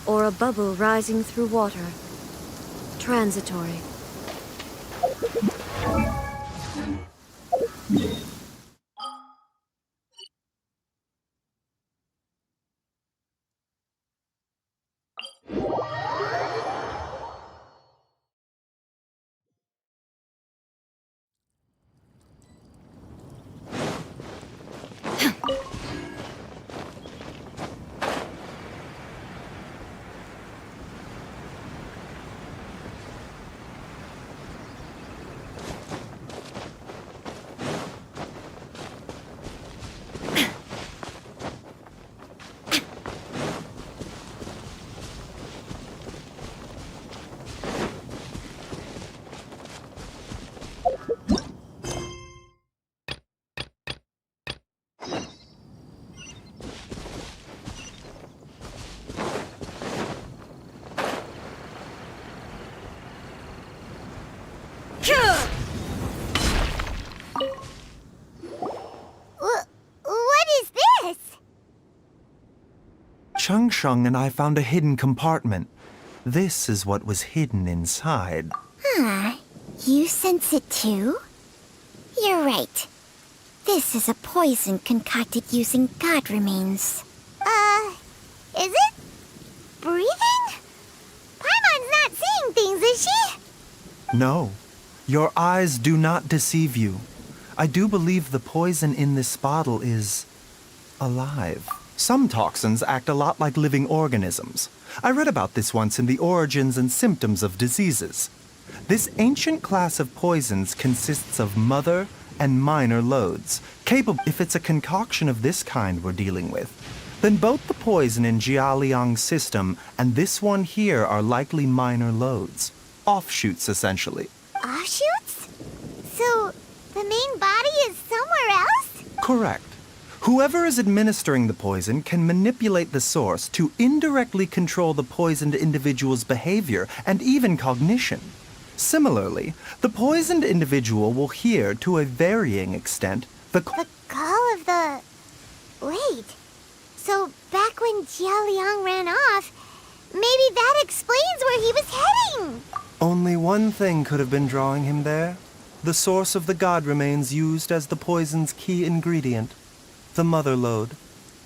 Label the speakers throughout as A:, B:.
A: or a bubble rising through water. Transitory.
B: What is this?
C: Sheng and I found a hidden compartment. This is what was hidden inside.
B: You sense it too? You're right. This is a poison concocted using god remains. Is it? Breathing? Paimon's not seeing things, is she?
C: No, your eyes do not deceive you. I do believe the poison in this bottle is alive. Some toxins act a lot like living organisms. I read about this once in the Origins and Symptoms of Diseases. This ancient class of poisons consists of mother and minor loads, capable. If it's a concoction of this kind we're dealing with, then both the poison in Jialiang's system and this one here are likely minor loads. Offshoots, essentially.
B: Offshoots? So, the main body is somewhere else?
C: Correct. Whoever is administering the poison can manipulate the source to indirectly control the poisoned individual's behavior and even cognition. Similarly, the poisoned individual will hear, to a varying extent, the
B: call of the... Wait. So, back when Jia Liang ran off, maybe that explains where he was heading!
C: Only one thing could have been drawing him there. The source of the god remains used as the poison's key ingredient. The mother lode.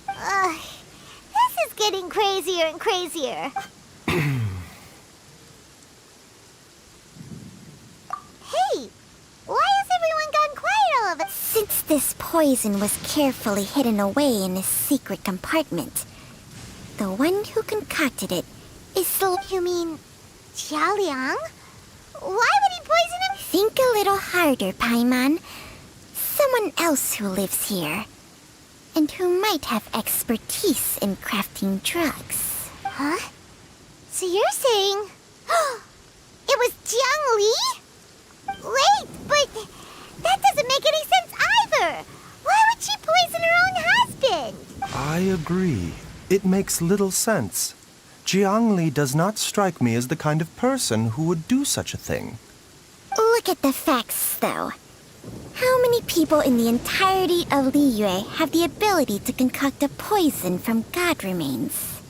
B: This is getting crazier and crazier. Hey, why has everyone gone quiet all of a... Since this poison was carefully hidden away in a secret compartment, the one who concocted it is still... You mean, Jia Liang? Why would he poison him? Think a little harder, Paimon. Someone else who lives here, and who might have expertise in crafting drugs. Huh? So you're saying... it was Jiang Li? Wait, but that doesn't make any sense either! Why would she poison her own husband?
C: I agree. It makes little sense. Jiang Li does not strike me as the kind of person who would do such a thing.
B: Look at the facts, though. How many people in the entirety of Liyue have the ability to concoct a poison from god remains?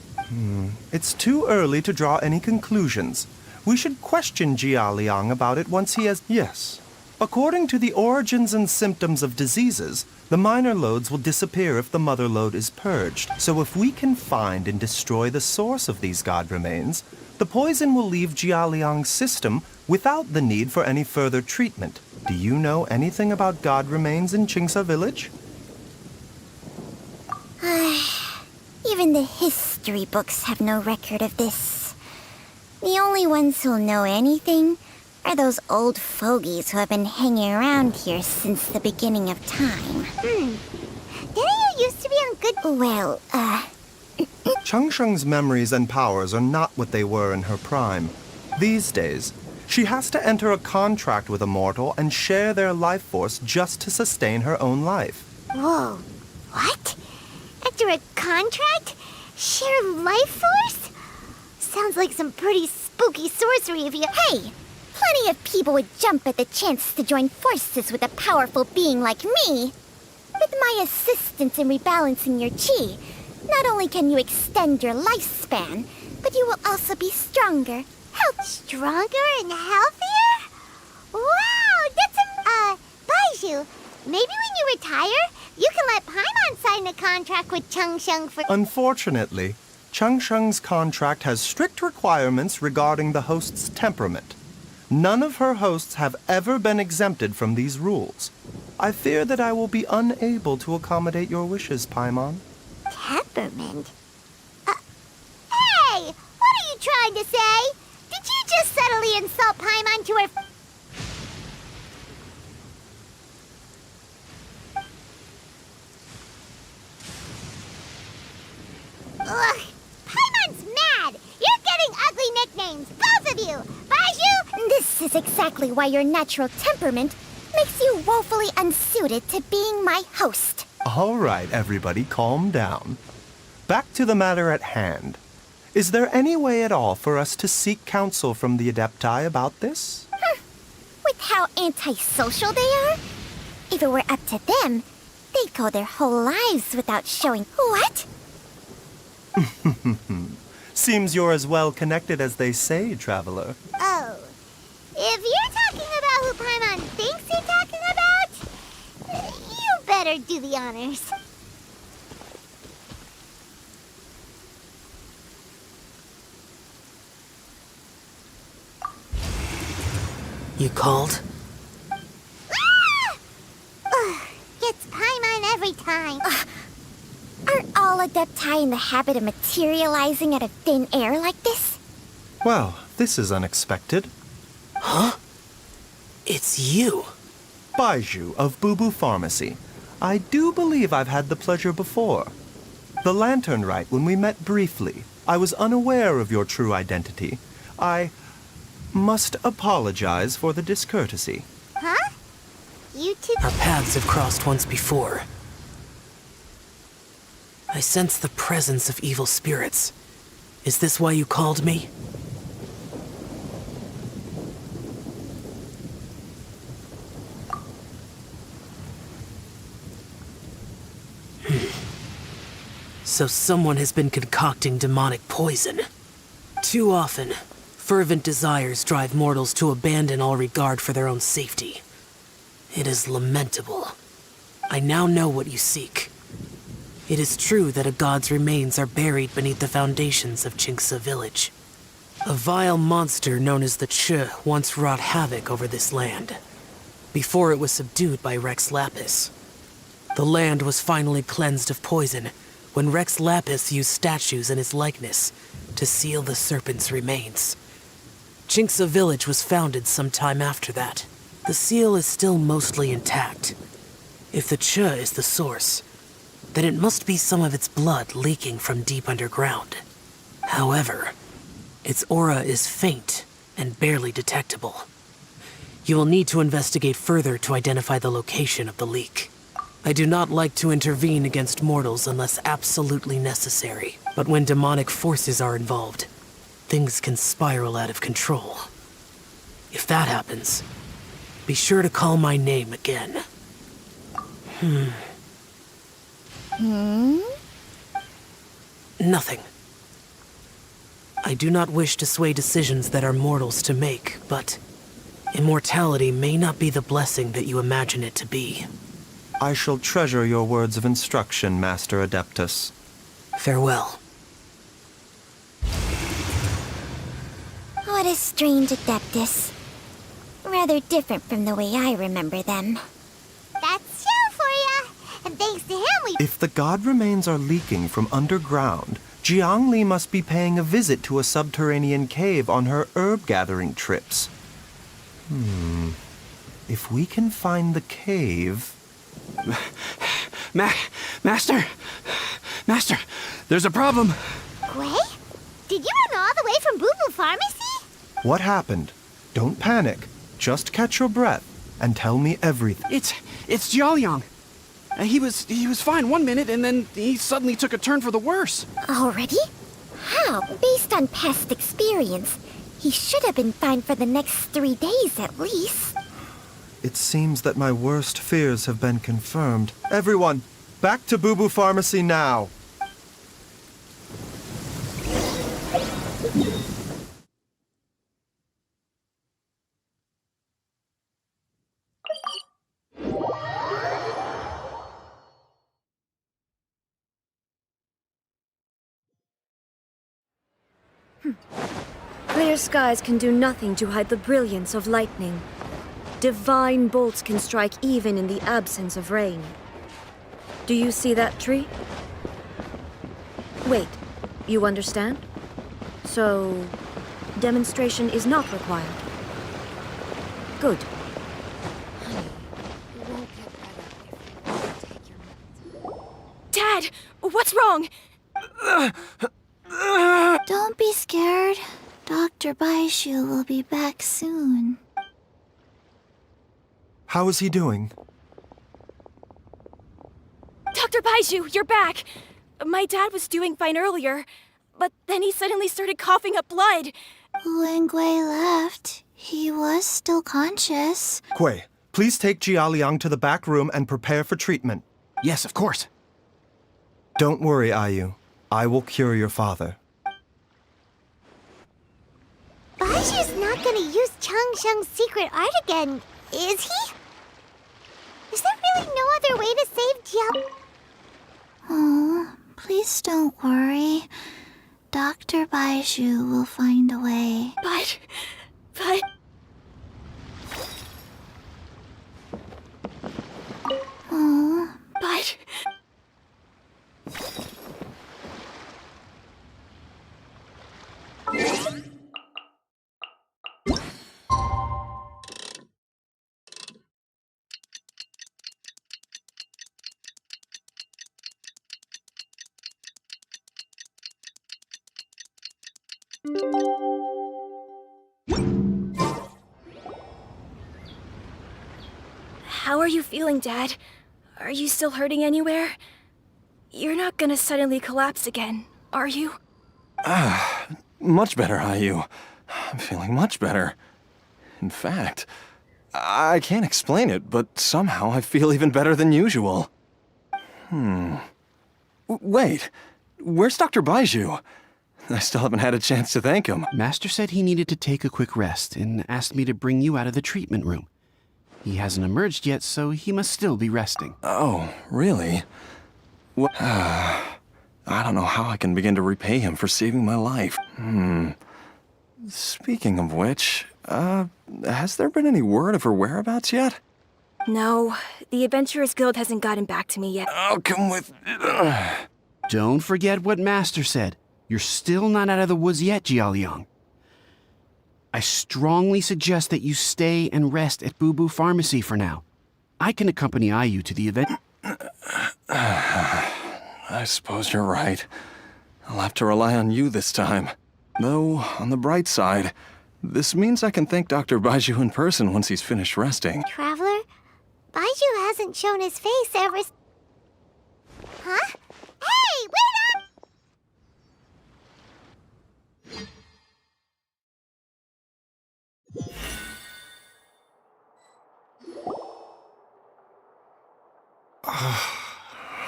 C: It's too early to draw any conclusions. We should question Jia Liang about it once he has... Yes. According to the Origins and Symptoms of Diseases, the minor loads will disappear if the mother lode is purged. So if we can find and destroy the source of these god remains, the poison will leave Jia Liang's system without the need for any further treatment. Do you know anything about god remains in Qingsa village?
B: Even the history books have no record of this. The only ones who'll know anything are those old fogies who have been hanging around here since the beginning of time. Didn't you used to be on good... Well,
C: Changsheng's memories and powers are not what they were in her prime. These days, she has to enter a contract with a mortal and share their life force just to sustain her own life.
B: Whoa, what? Enter a contract? Share life force? Sounds like some pretty spooky sorcery if you... Hey! Plenty of people would jump at the chance to join forces with a powerful being like me. With my assistance in rebalancing your chi, not only can you extend your lifespan, but you will also be stronger. Stronger and healthier? Wow, that's Baizhu, maybe when you retire, you can let Paimon sign a contract with Changsheng for...
C: Unfortunately, Changsheng's contract has strict requirements regarding the host's temperament. None of her hosts have ever been exempted from these rules. I fear that I will be unable to accommodate your wishes, Paimon.
B: Temperament? Hey! What are you trying to say? Did you just subtly insult Paimon to her... Ugh! Paimon's mad! You're getting ugly nicknames, both of you! Baizhu! This is exactly why your natural temperament makes you woefully unsuited to being my host.
C: All right, everybody, calm down. Back to the matter at hand. Is there any way at all for us to seek counsel from the Adepti about this?
B: With how antisocial they are? If it were up to them, they'd go their whole lives without showing... What?
C: Seems you're as well connected as they say, Traveler.
B: Oh. If you're talking about who Paimon thinks you're talking about, you better do the honors.
D: You called?
B: Ah! Ugh, it's Paimon every time. Aren't all Adepti in the habit of materializing out of thin air like this?
C: Well, this is unexpected.
D: Huh? It's you.
C: Baizhu of Boo Pharmacy. I do believe I've had the pleasure before. The Lantern Rite, when we met briefly, I was unaware of your true identity. I must apologize for the discourtesy.
B: Huh? You two...
D: Our paths have crossed once before. I sense the presence of evil spirits. Is this why you called me? So someone has been concocting demonic poison. Too often, fervent desires drive mortals to abandon all regard for their own safety. It is lamentable. I now know what you seek. It is true that a god's remains are buried beneath the foundations of Qingce village. A vile monster known as the Che once wrought havoc over this land, before it was subdued by Rex Lapis. The land was finally cleansed of poison when Rex Lapis used statues in his likeness to seal the serpent's remains. Qingce village was founded some time after that. The seal is still mostly intact. If the Che is the source, then it must be some of its blood leaking from deep underground. However, its aura is faint and barely detectable. You will need to investigate further to identify the location of the leak. I do not like to intervene against mortals unless absolutely necessary, but when demonic forces are involved, things can spiral out of control. If that happens, be sure to call my name again. Nothing. I do not wish to sway decisions that are mortals to make, but immortality may not be the blessing that you imagine it to be.
C: I shall treasure your words of instruction, Master Adeptus.
D: Farewell.
B: What a strange Adeptus. Rather different from the way I remember them. That's Xiao for ya! And thanks to him we...
C: If the god remains are leaking from underground, Jiangli must be paying a visit to a subterranean cave on her herb-gathering trips. If we can find the cave...
E: Master, there's a problem.
B: Gui? Did you run all the way from Boo Pharmacy?
C: What happened? Don't panic. Just catch your breath and tell me everything.
E: It's Jiaoliang. He was fine one minute, and then he suddenly took a turn for the worse.
B: Already? How? Based on past experience, he should have been fine for the next 3 days at least.
C: It seems that my worst fears have been confirmed. Everyone, back to Boo Pharmacy now.
A: Clear skies can do nothing to hide the brilliance of lightning. Divine bolts can strike even in the absence of rain. Do you see that tree? Wait, you understand? So, demonstration is not required. Good.
F: Dad, what's wrong?
B: Don't be scared. Dr. Baizhu will be back soon.
C: How is he doing?
F: Dr. Baizhu, you're back! My dad was doing fine earlier, but then he suddenly started coughing up blood.
B: When Gui left, he was still conscious.
C: Kui, please take Jialiang to the back room and prepare for treatment.
E: Yes, of course.
C: Don't worry, Ayu. I will cure your father.
B: Baizhu's not gonna use Changsheng's secret art again, is he? Is there really no other way to save Jiao? Oh, please don't worry. Dr. Baizhu will find a way.
F: But...
B: Oh,
F: but... How are you feeling, Dad? Are you still hurting anywhere? You're not gonna suddenly collapse again, are you?
G: Much better, Ayu. I'm feeling much better. In fact, I can't explain it, but somehow I feel even better than usual. Wait, where's Dr. Baizhu? I still haven't had a chance to thank him.
E: Master said he needed to take a quick rest and asked me to bring you out of the treatment room. He hasn't emerged yet, so he must still be resting.
G: Oh, really? What? I don't know how I can begin to repay him for saving my life. Speaking of which, has there been any word of her whereabouts yet?
F: No, the Adventurers Guild hasn't gotten back to me yet.
G: I'll come with...
E: Don't forget what Master said. You're still not out of the woods yet, Jialiang. I strongly suggest that you stay and rest at Boo Boo Pharmacy for now. I can accompany Ayu to the event.
G: I suppose you're right. I'll have to rely on you this time. Though, on the bright side, this means I can thank Dr. Baizhu in person once he's finished resting.
B: Traveler? Baizhu hasn't shown his face ever Huh? Hey, wait up!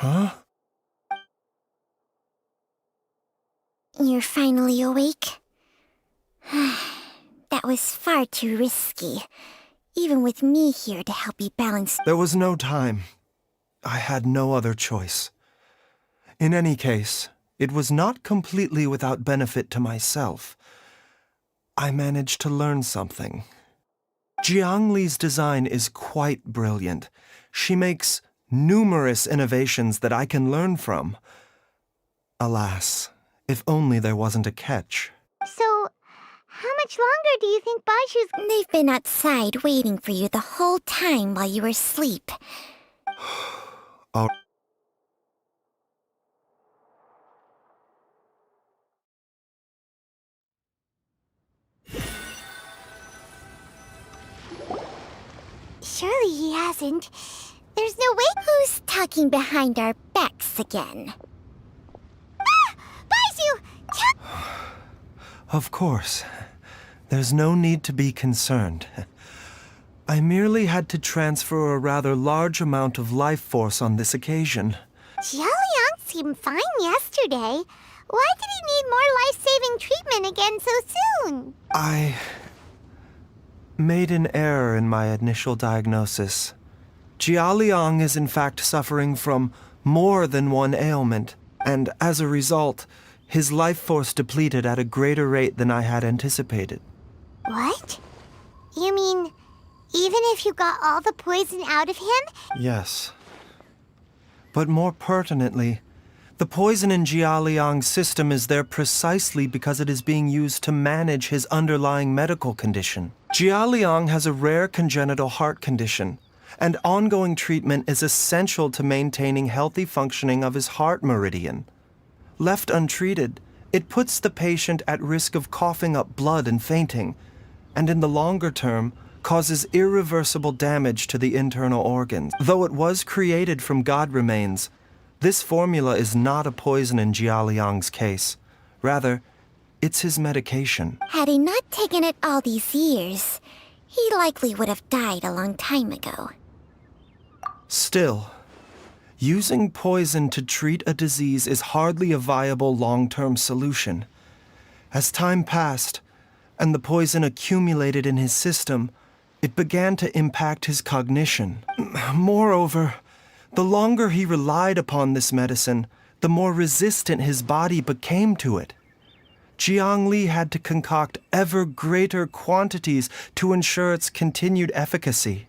C: Huh?
B: You're finally awake? That was far too risky. Even with me here to help you balance...
C: There was no time. I had no other choice. In any case, it was not completely without benefit to myself. I managed to learn something. Jiang Li's design is quite brilliant. She makes numerous innovations that I can learn from. Alas, if only there wasn't a catch.
B: So, how much longer do you think Baizhu's... They've been outside waiting for you the whole time while you were asleep.
C: Oh.
B: Surely he hasn't. There's no way. Who's talking behind our backs again? Ah! Baizhu!
C: Of course. There's no need to be concerned. I merely had to transfer a rather large amount of life force on this occasion.
B: Jialiang seemed fine yesterday. Why did he need more life-saving treatment again so soon?
C: I made an error in my initial diagnosis. Jialiang is in fact suffering from more than one ailment, and as a result, his life force depleted at a greater rate than I had anticipated.
B: What? You mean, even if you got all the poison out of him?
C: Yes. But more pertinently, the poison in Jialiang's system is there precisely because it is being used to manage his underlying medical condition. Jialiang has a rare congenital heart condition, and ongoing treatment is essential to maintaining healthy functioning of his heart meridian. Left untreated, it puts the patient at risk of coughing up blood and fainting, and in the longer term, causes irreversible damage to the internal organs. Though it was created from god remains, this formula is not a poison in Jialiang's case. Rather, it's his medication.
B: Had he not taken it all these years, he likely would have died a long time ago.
C: Still, using poison to treat a disease is hardly a viable long-term solution. As time passed, and the poison accumulated in his system, it began to impact his cognition. Moreover, the longer he relied upon this medicine, the more resistant his body became to it. Jiang Li had to concoct ever greater quantities to ensure its continued efficacy,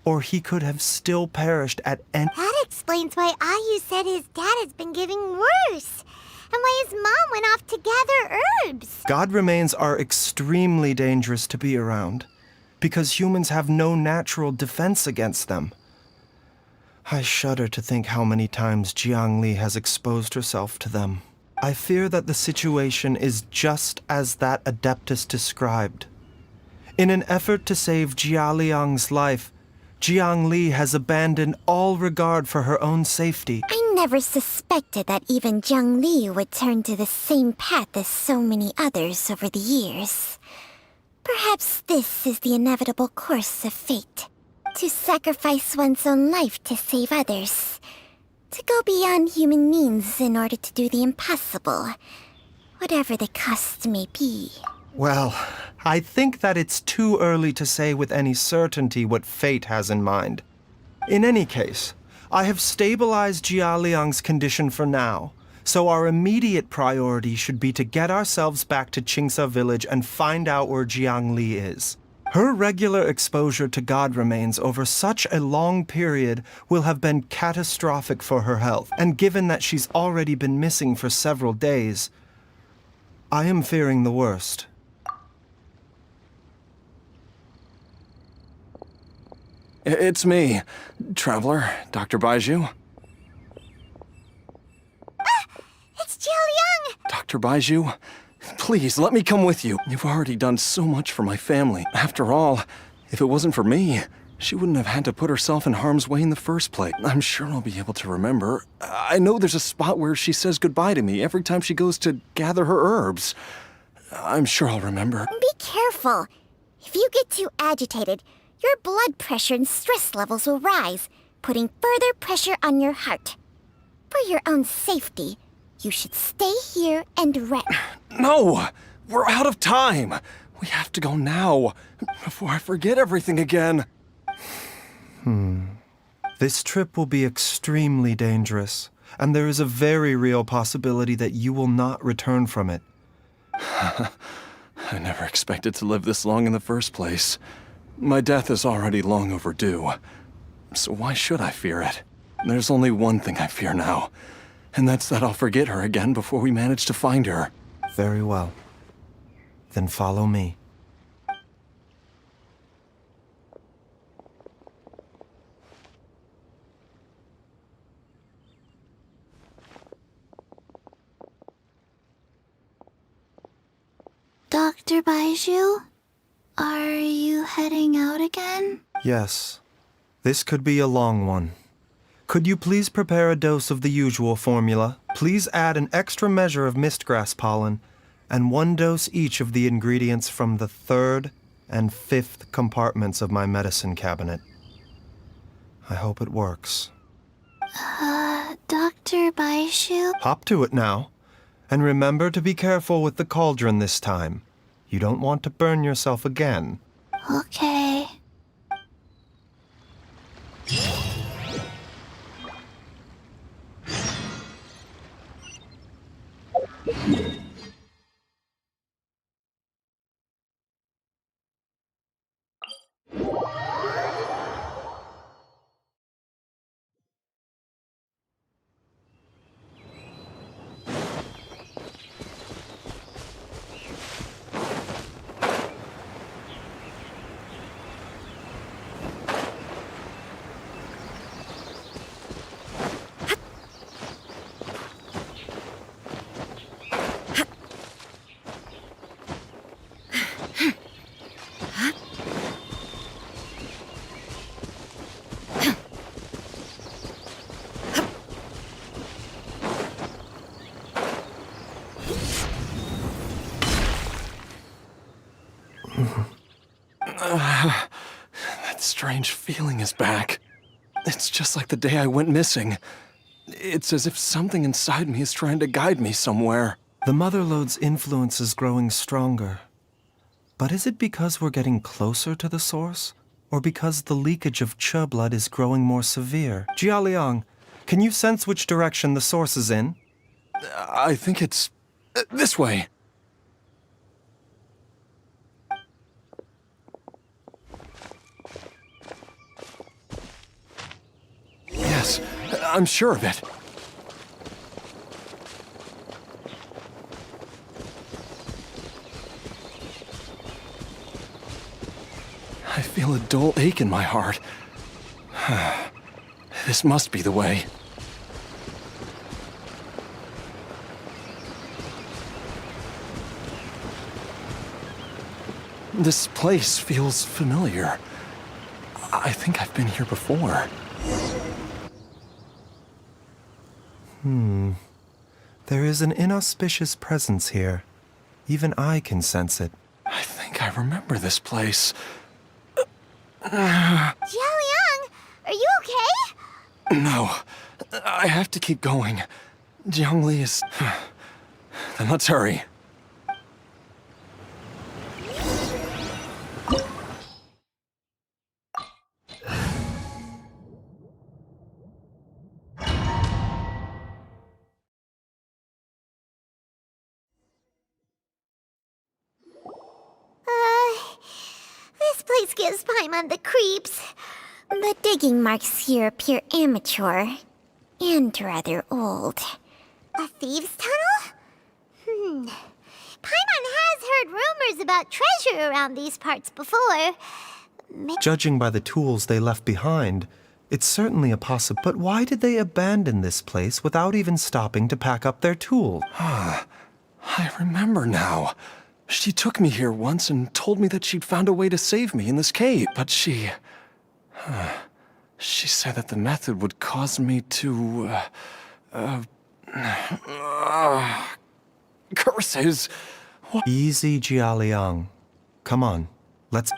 C: or he could have still perished at any...
B: That explains why Ayu said his dad has been getting worse, and why his mom went off to gather herbs.
C: God remains are extremely dangerous to be around, because humans have no natural defense against them. I shudder to think how many times Jiang Li has exposed herself to them. I fear that the situation is just as that Adeptus described. In an effort to save Jialiang's life, Jiang Li has abandoned all regard for her own safety.
B: I never suspected that even Jiang Li would turn to the same path as so many others over the years. Perhaps this is the inevitable course of fate. To sacrifice one's own life to save others. To go beyond human means in order to do the impossible. Whatever the cost may be.
C: Well, I think that it's too early to say with any certainty what fate has in mind. In any case, I have stabilized Jialiang's condition for now, so our immediate priority should be to get ourselves back to Qingsa village and find out where Jiang Li is. Her regular exposure to god remains over such a long period will have been catastrophic for her health, and given that she's already been missing for several days, I am fearing the worst.
G: It's me, Traveler, Dr. Baizhu.
B: It's Jialiang!
G: Dr. Baizhu, please let me come with you. You've already done so much for my family. After all, if it wasn't for me, she wouldn't have had to put herself in harm's way in the first place. I'm sure I'll be able to remember. I know there's a spot where she says goodbye to me every time she goes to gather her herbs. I'm sure I'll remember.
B: Be careful. If you get too agitated, your blood pressure and stress levels will rise, putting further pressure on your heart. For your own safety, you should stay here and rest.
G: No! We're out of time! We have to go now, before I forget everything again.
C: This trip will be extremely dangerous, and there is a very real possibility that you will not return from it.
G: I never expected to live this long in the first place. My death is already long overdue. So why should I fear it? There's only one thing I fear now, and that's that I'll forget her again before we manage to find her.
C: Very well. Then follow me.
B: Dr. Baizhu, are you heading out again?
C: Yes. This could be a long one. Could you please prepare a dose of the usual formula? Please add an extra measure of mistgrass pollen, and 1 dose each of the ingredients from the 3rd and 5th compartments of my medicine cabinet. I hope it works.
B: Dr. Baizhu?
C: Hop to it now, And remember to be careful with the cauldron this time. You don't want to burn yourself again.
B: Okay.
G: That strange feeling is back. It's just like the day I went missing. It's as if something inside me is trying to guide me somewhere.
C: The Motherlode's influence is growing stronger. But is it because we're getting closer to the source? Or because the leakage of Che blood is growing more severe? Jialiang, can you sense which direction the source is in?
G: I think it's this way. Yes, I'm sure of it. I feel a dull ache in my heart. This must be the way. This place feels familiar. I think I've been here before.
C: There is an inauspicious presence here. Even I can sense it.
G: I think I remember this place.
B: Jialiang, are you okay?
G: No, I have to keep going. Jiangli is... Then let's hurry.
B: This place gives Paimon the creeps. The digging marks here appear amateur and rather old. A thieves' tunnel? Paimon has heard rumors about treasure around these parts before.
C: Judging by the tools they left behind, it's certainly a possibility. But why did they abandon this place without even stopping to pack up their tools?
G: I remember now. She took me here once and told me that she'd found a way to save me in this cave. But she said that the method would cause me to, curses. What?
C: Easy, Jialiang. Come on, let's...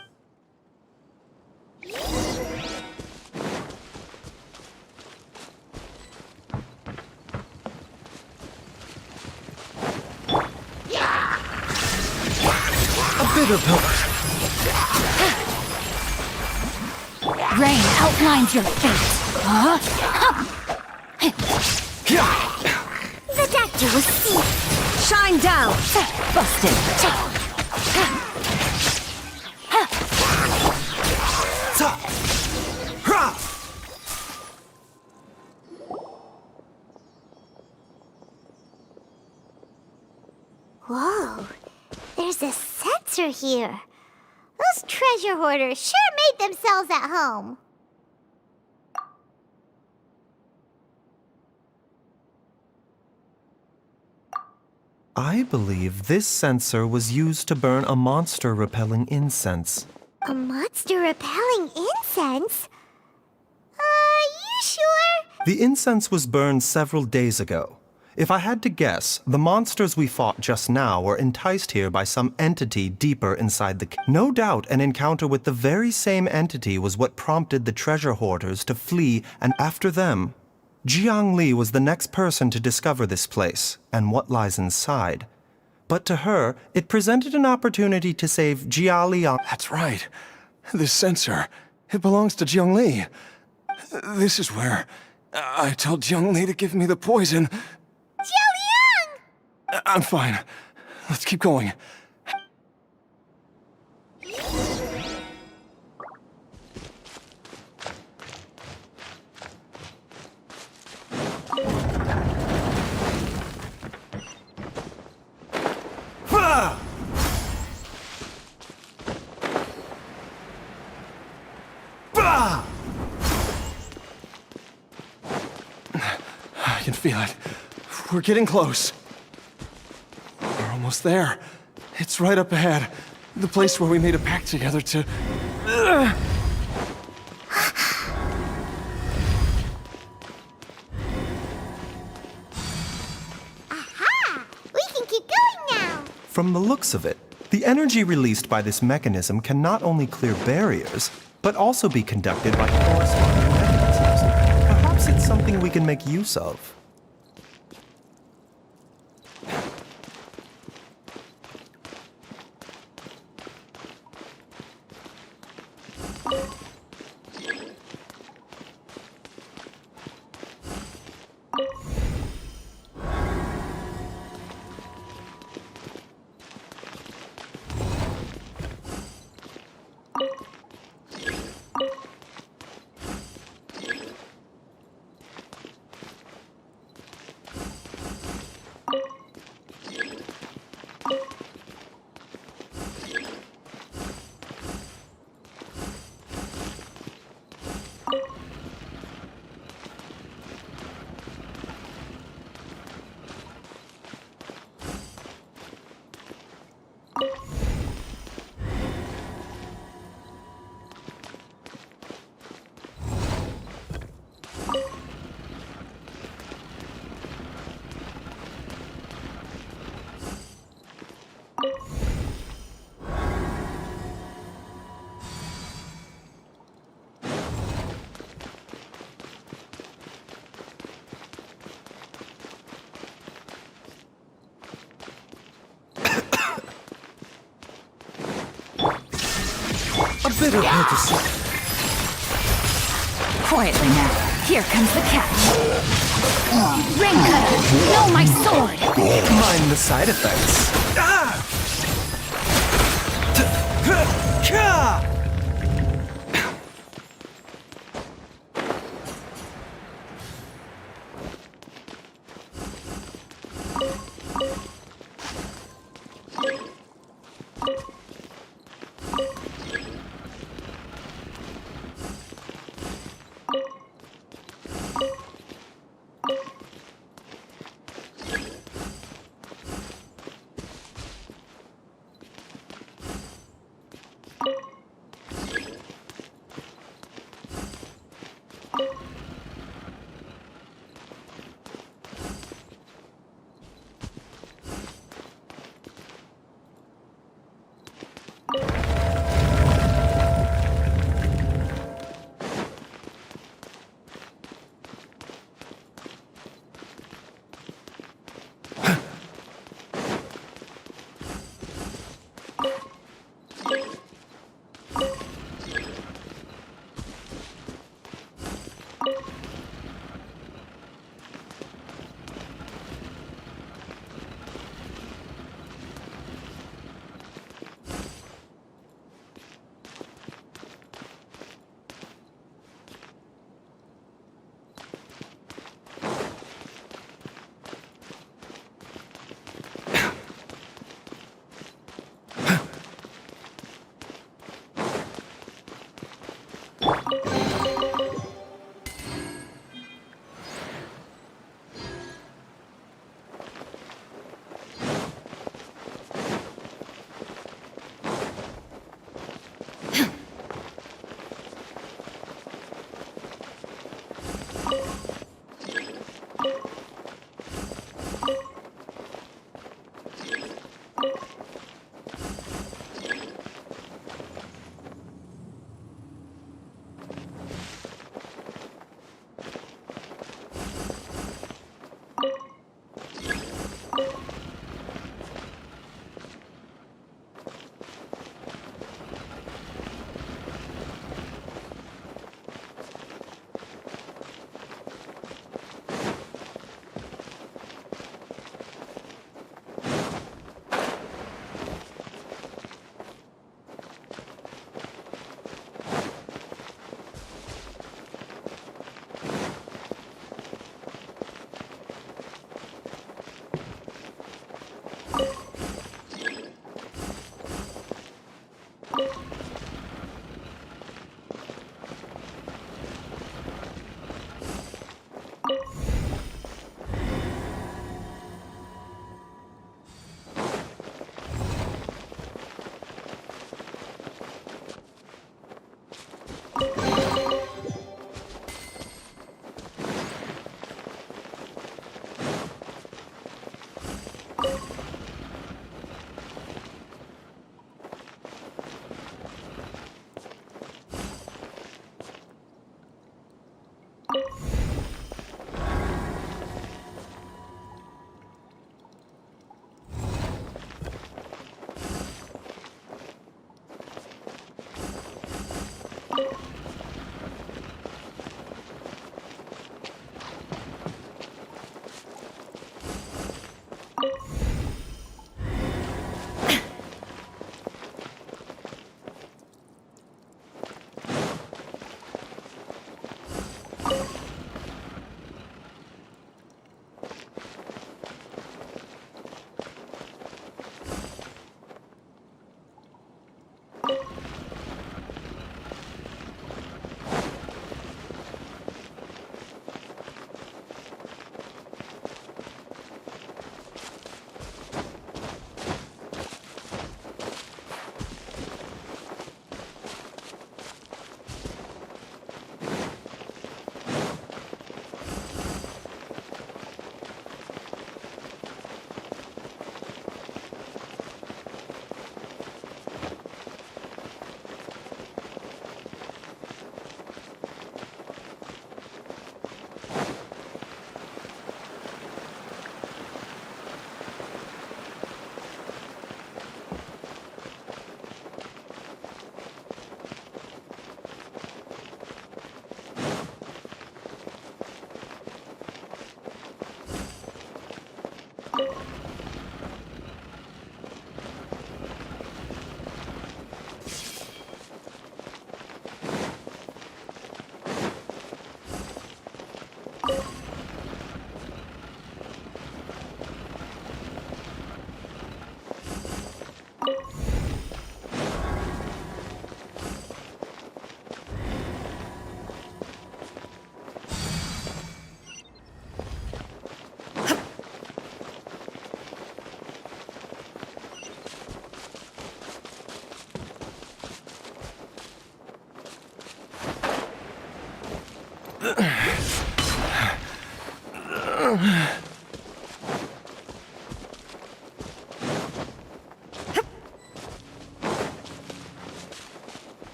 G: Bitter pillar.
H: Rain outlines your fate. Huh?
B: The doctor was sick.
A: Shine down!
H: Busted.
B: Whoa, there's a sensor here. Those treasure hoarders sure made themselves at home.
C: I believe this sensor was used to burn a monster-repelling incense.
B: A monster repelling incense? You sure?
C: The incense was burned several days ago. If I had to guess, the monsters we fought just now were enticed here by some entity deeper inside the cave. No doubt an encounter with the very same entity was what prompted the treasure hoarders to flee, and after them, Jiang Li was the next person to discover this place and what lies inside. But to her, it presented an opportunity to save Jia Liang.
G: That's right. This sensor, it belongs to Jiang Li. This is where I told Jiang Li to give me the poison.
B: Jiao
G: I'm fine. Let's keep going. I can feel it. We're getting close. We're almost there. It's right up ahead. The place where we made a pact together to...
B: Aha! We can keep going now!
C: From the looks of it, the energy released by this mechanism can not only clear barriers, but also be conducted by corresponding mechanisms. Perhaps it's something we can make use of. A bit of courtesy.
H: Quietly now. Here comes the catch. Rain cutter! No, my sword!
C: Mind the side effects.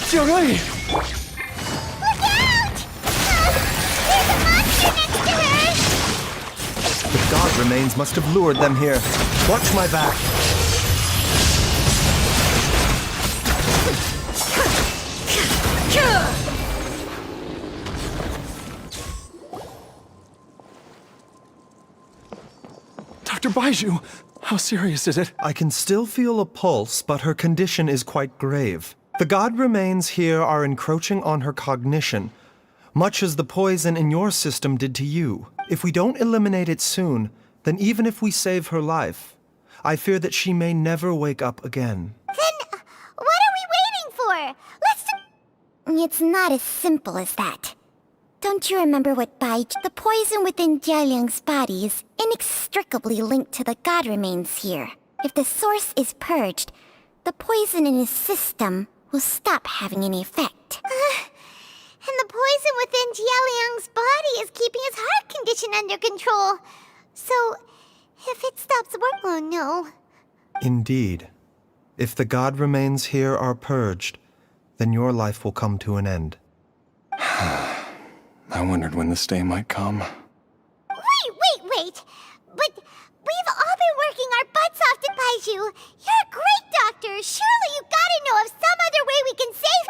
G: Jiangli!
B: Look out! There's a monster next to her!
C: The god remains must have lured them here. Watch my back.
G: Dr. Baizhu, how serious is it?
C: I can still feel a pulse, but her condition is quite grave. The god remains here are encroaching on her cognition, much as the poison in your system did to you. If we don't eliminate it soon, then even if we save her life, I fear that she may never wake up again.
B: Then, what are we waiting for? It's not as simple as that. Don't you remember what the poison within Jialiang's body is inextricably linked to the god remains here. If the source is purged, the poison in his system will stop having any effect. And the poison within Jialiang's body is keeping his heart condition under control. So, if it stops working, oh no.
C: Indeed. If the god remains here are purged, then your life will come to an end.
G: I wondered when this day might come.
B: Wait! But we've all been working our butts off to Baizhu. You're a great doctor. Surely you gotta know of some other way we can save...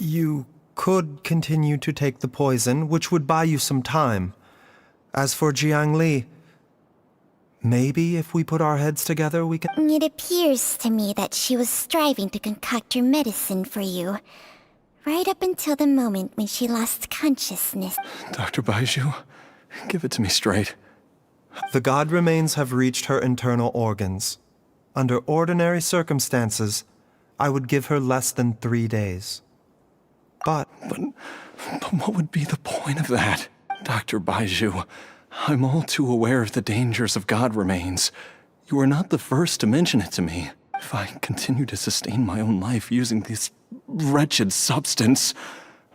C: You could continue to take the poison, which would buy you some time. As for Jiangli, maybe if we put our heads together we can...
B: It appears to me that she was striving to concoct your medicine for you, right up until the moment when she lost consciousness.
G: Dr. Baizhu, give it to me straight.
C: The god remains have reached her internal organs. Under ordinary circumstances, I would give her less than 3 days. But
G: what would be the point of that? Dr. Baizhu, I'm all too aware of the dangers of god remains. You are not the first to mention it to me. If I continue to sustain my own life using this wretched substance,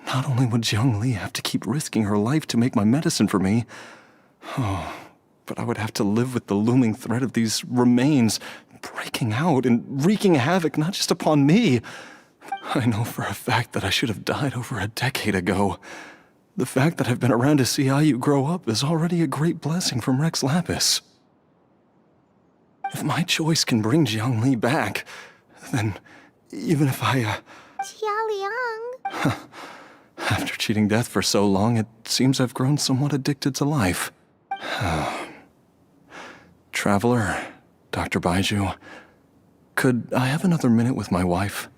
G: not only would Jiangli have to keep risking her life to make my medicine for me, but I would have to live with the looming threat of these remains breaking out and wreaking havoc not just upon me. I know for a fact that I should have died over a decade ago. The fact that I've been around to see how you grow up is already a great blessing from Rex Lapis. If my choice can bring Jiangli back, then even if I,
B: Jialiang...
G: After cheating death for so long, it seems I've grown somewhat addicted to life. Traveler, Dr. Baizhu, could I have another minute with my wife?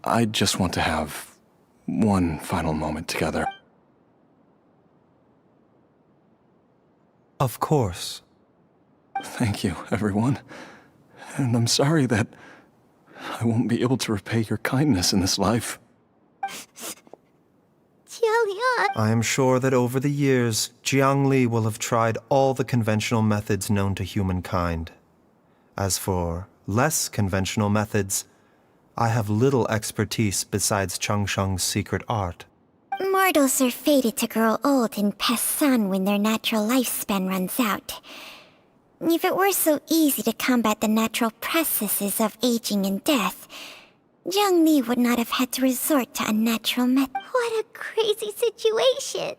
G: I just want to have one final moment together.
C: of course.
G: Thank you, everyone. And I'm sorry that I won't be able to repay your kindness in this life.
B: Jialiang...
C: I am sure that over the years, Jiangli will have tried all the conventional methods known to humankind. As for less conventional methods, I have little expertise besides Changsheng's secret art.
B: Mortals are fated to grow old and pass on when their natural lifespan runs out. If it were so easy to combat the natural processes of aging and death, Jiangli would not have had to resort to unnatural methods. What a crazy situation!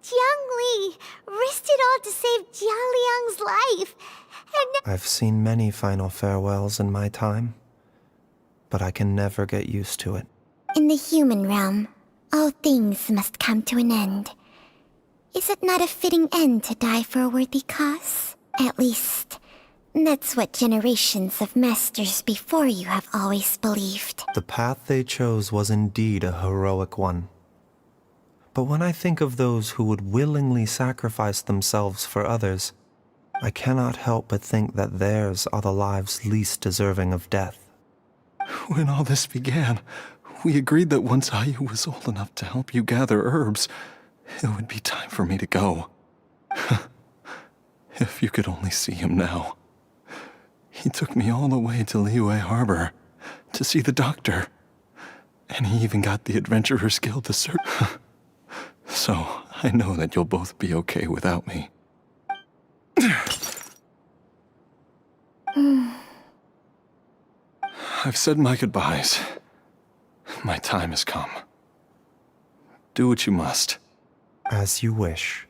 B: Jiangli risked it all to save Jialiang's life, and...
C: I've seen many final farewells in my time, but I can never get used to it.
B: In the human realm, all things must come to an end. Is it not a fitting end to die for a worthy cause? At least, that's what generations of masters before you have always believed.
C: The path they chose was indeed a heroic one. But when I think of those who would willingly sacrifice themselves for others, I cannot help but think that theirs are the lives least deserving of death.
G: When all this began, we agreed that once Ayu was old enough to help you gather herbs, it would be time for me to go. If you could only see him now. He took me all the way to Liyue Harbor to see the doctor. And he even got the Adventurers Guild to search. So, I know that you'll both be okay without me. I've said my goodbyes. My time has come. Do what you must.
C: As you wish.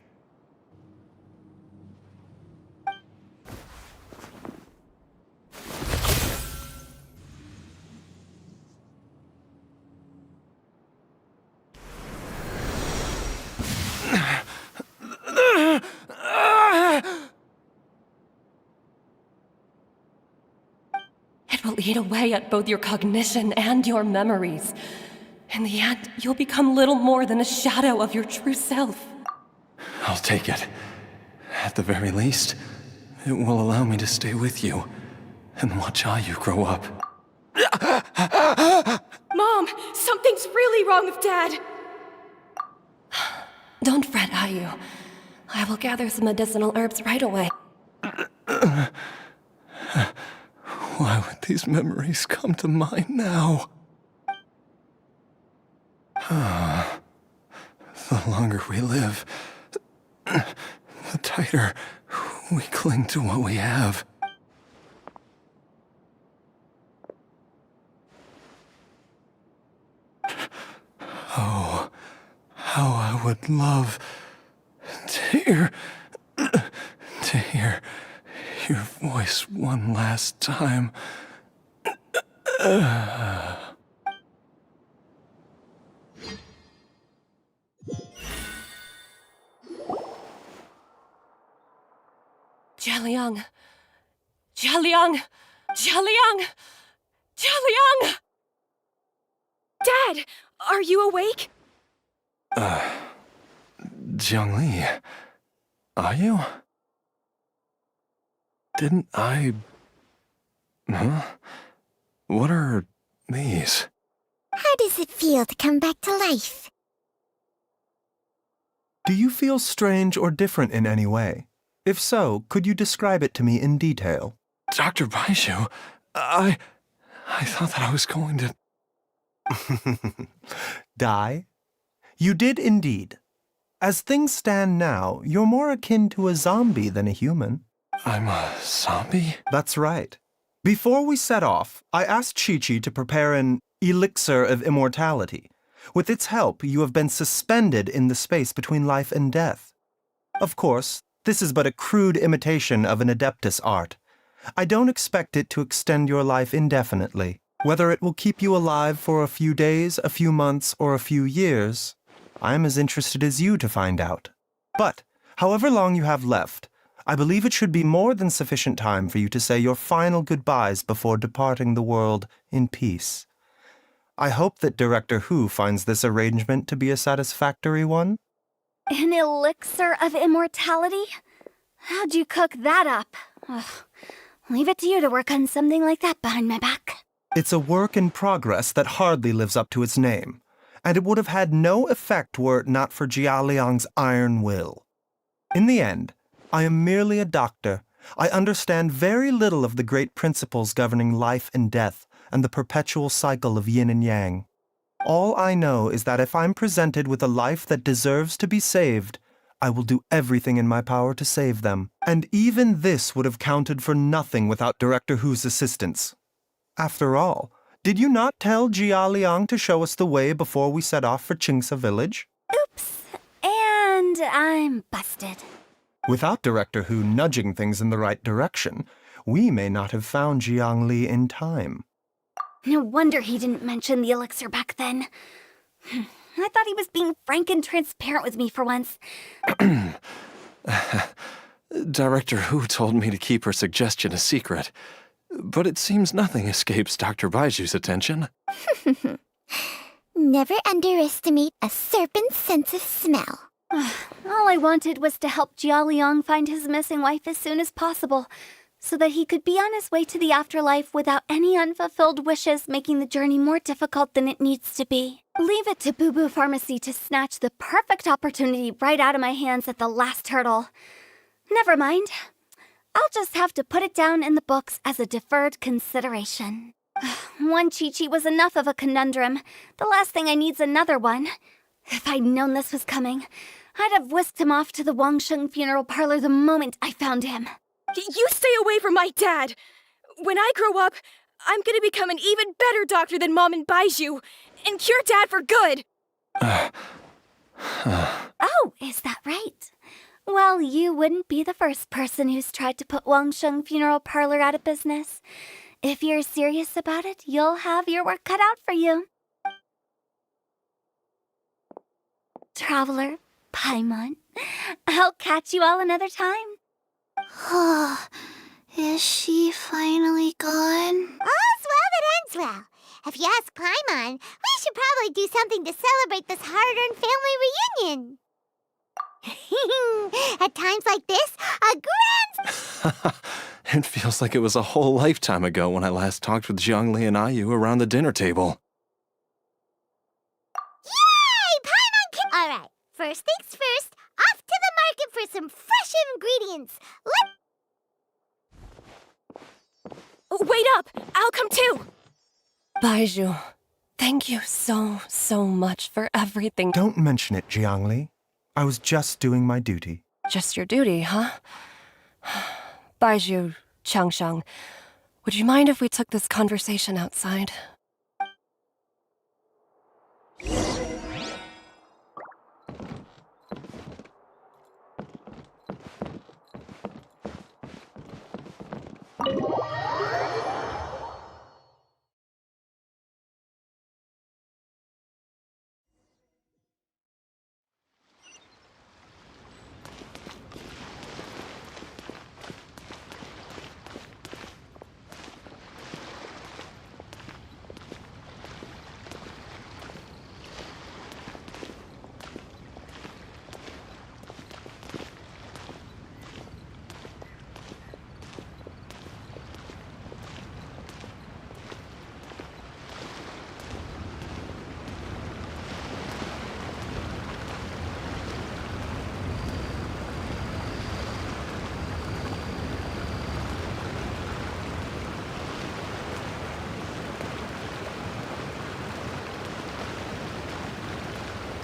I: It will eat away at both your cognition and your memories. In the end, you'll become little more than a shadow of your true self.
G: I'll take it. At the very least, it will allow me to stay with you and watch Ayu grow up.
F: Mom, something's really wrong with Dad.
I: Don't fret, Ayu. I will gather some medicinal herbs right away.
G: Why would these memories come to mind now? The longer we live, the tighter we cling to what we have. Oh, how I would love to hear your voice one last time.
I: Jialiang! Jialiang! Jialiang! Jialiang!
F: Dad, are you awake?
G: Jiangli, are you? Didn't I... Huh? What are these?
B: How does it feel to come back to life?
C: Do you feel strange or different in any way? If so, could you describe it to me in detail?
G: Dr. Baizhu, I thought that I was going to...
C: Die? You did indeed. As things stand now, you're more akin to a zombie than a human.
G: I'm a zombie?
C: That's right. Before we set off, I asked Chi-Chi to prepare an elixir of immortality. With its help, you have been suspended in the space between life and death. Of course, this is but a crude imitation of an Adeptus art. I don't expect it to extend your life indefinitely. Whether it will keep you alive for a few days, a few months, or a few years, I'm as interested as you to find out. But, however long you have left, I believe it should be more than sufficient time for you to say your final goodbyes before departing the world in peace. I hope that Director Hu finds this arrangement to be a satisfactory one.
H: An elixir of immortality? How'd you cook that up? Ugh. Leave it to you to work on something like that behind my back.
C: It's a work in progress that hardly lives up to its name, and it would have had no effect were it not for Jialiang's iron will. In the end, I am merely a doctor. I understand very little of the great principles governing life and death and the perpetual cycle of yin and yang. All I know is that if I'm presented with a life that deserves to be saved, I will do everything in my power to save them. And even this would have counted for nothing without Director Hu's assistance. After all, did you not tell Jia Liang to show us the way before we set off for Qingce village?
H: Oops. And I'm busted.
C: Without Director Hu nudging things in the right direction, we may not have found Jiang Li in time.
H: No wonder he didn't mention the elixir back then. I thought he was being frank and transparent with me for once.
G: Director Hu told me to keep her suggestion a secret, but it seems nothing escapes Dr. Baizhu's attention.
B: Never underestimate a serpent's sense of smell.
H: All I wanted was to help Jialiang find his missing wife as soon as possible, so that he could be on his way to the afterlife without any unfulfilled wishes making the journey more difficult than it needs to be. Leave it to Boo Boo Pharmacy to snatch the perfect opportunity right out of my hands at the last hurdle. Never mind. I'll just have to put it down in the books as a deferred consideration. One Chi-Chi was enough of a conundrum. The last thing I need's another one. If I'd known this was coming, I'd have whisked him off to the Wangsheng funeral parlor the moment I found him.
F: You stay away from my dad! When I grow up, I'm gonna become an even better doctor than Mom and Baizhu, and cure Dad for good!
H: Oh, is that right? Well, you wouldn't be the first person who's tried to put Wangsheng funeral parlor out of business. If you're serious about it, you'll have your work cut out for you. Traveler, Paimon, I'll catch you all another time.
B: Is she finally gone? All's well that ends well. If you ask Paimon, we should probably do something to celebrate this hard-earned family reunion. At times like this, a grand...
G: It feels like it was a whole lifetime ago when I last talked with Zhongli and Ayu around the dinner table.
B: Yay! Paimon can... Alright, first things first, off to the market for some fresh ingredients.
F: Wait up! I'll come too!
I: Baizhu, thank you so much for everything.
C: Don't mention it, Jiangli. I was just doing my duty.
I: Just your duty, huh? Baizhu, Changsheng, would you mind if we took this conversation outside?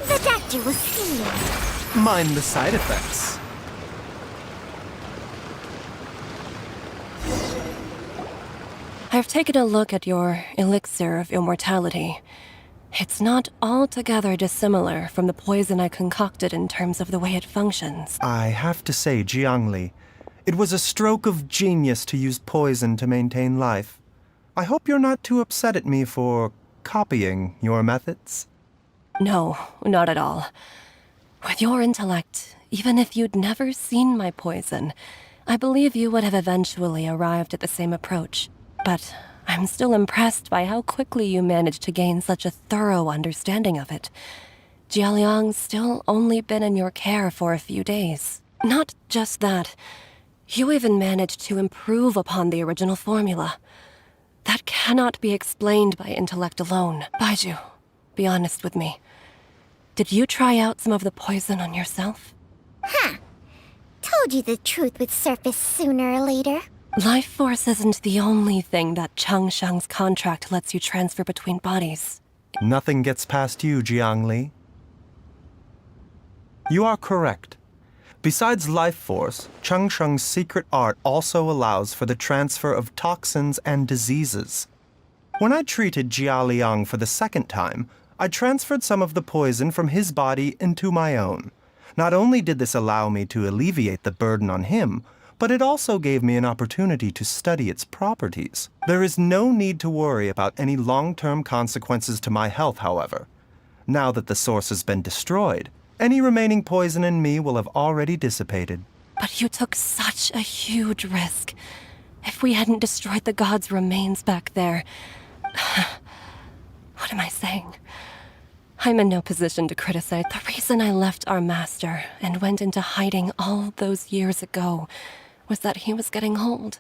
B: The doctor will see you.
C: Mind the side effects.
I: I've taken a look at your elixir of immortality. It's not altogether dissimilar from the poison I concocted in terms of the way it functions.
C: I have to say, Jiangli, it was a stroke of genius to use poison to maintain life. I hope you're not too upset at me for copying your methods.
I: No, not at all. With your intellect, even if you'd never seen my poison, I believe you would have eventually arrived at the same approach. But I'm still impressed by how quickly you managed to gain such a thorough understanding of it. Jialiang's still only been in your care for a few days. Not just that, you even managed to improve upon the original formula. That cannot be explained by intellect alone. Baizhu, be honest with me. Did you try out some of the poison on yourself?
B: Told you the truth would surface sooner or later.
I: Life force isn't the only thing that Changsheng's contract lets you transfer between bodies.
C: Nothing gets past you, Jiangli. You are correct. Besides life force, Changsheng's secret art also allows for the transfer of toxins and diseases. When I treated Jialiang for the second time, I transferred some of the poison from his body into my own. Not only did this allow me to alleviate the burden on him, but it also gave me an opportunity to study its properties. There is no need to worry about any long-term consequences to my health, however. Now that the source has been destroyed, any remaining poison in me will have already dissipated.
I: But you took such a huge risk. If we hadn't destroyed the god's remains back there... What am I saying? I'm in no position to criticize. The reason I left our master and went into hiding all those years ago was that he was getting old.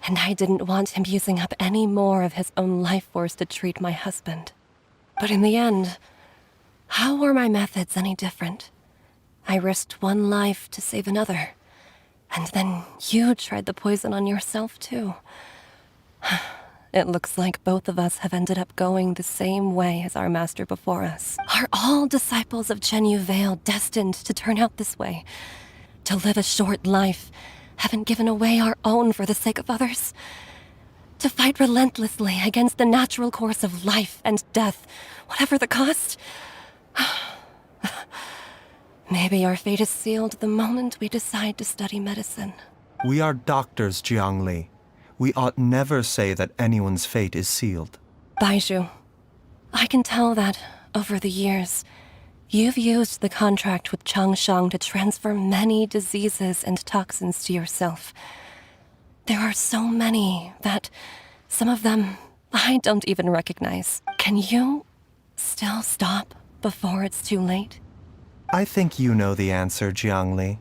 I: And I didn't want him using up any more of his own life force to treat my husband. But in the end, how were my methods any different? I risked one life to save another. And then you tried the poison on yourself, too. It looks like both of us have ended up going the same way as our master before us. Are all disciples of Chenyu Vale destined to turn out this way? To live a short life, having given away our own for the sake of others? To fight relentlessly against the natural course of life and death, whatever the cost? Maybe our fate is sealed the moment we decide to study medicine.
C: We are doctors, Jiangli. We ought never say that anyone's fate is sealed.
I: Baizhu, I can tell that, over the years, you've used the contract with Changshan to transfer many diseases and toxins to yourself. There are so many that some of them I don't even recognize. Can you still stop before it's too late?
C: I think you know the answer, Jiangli.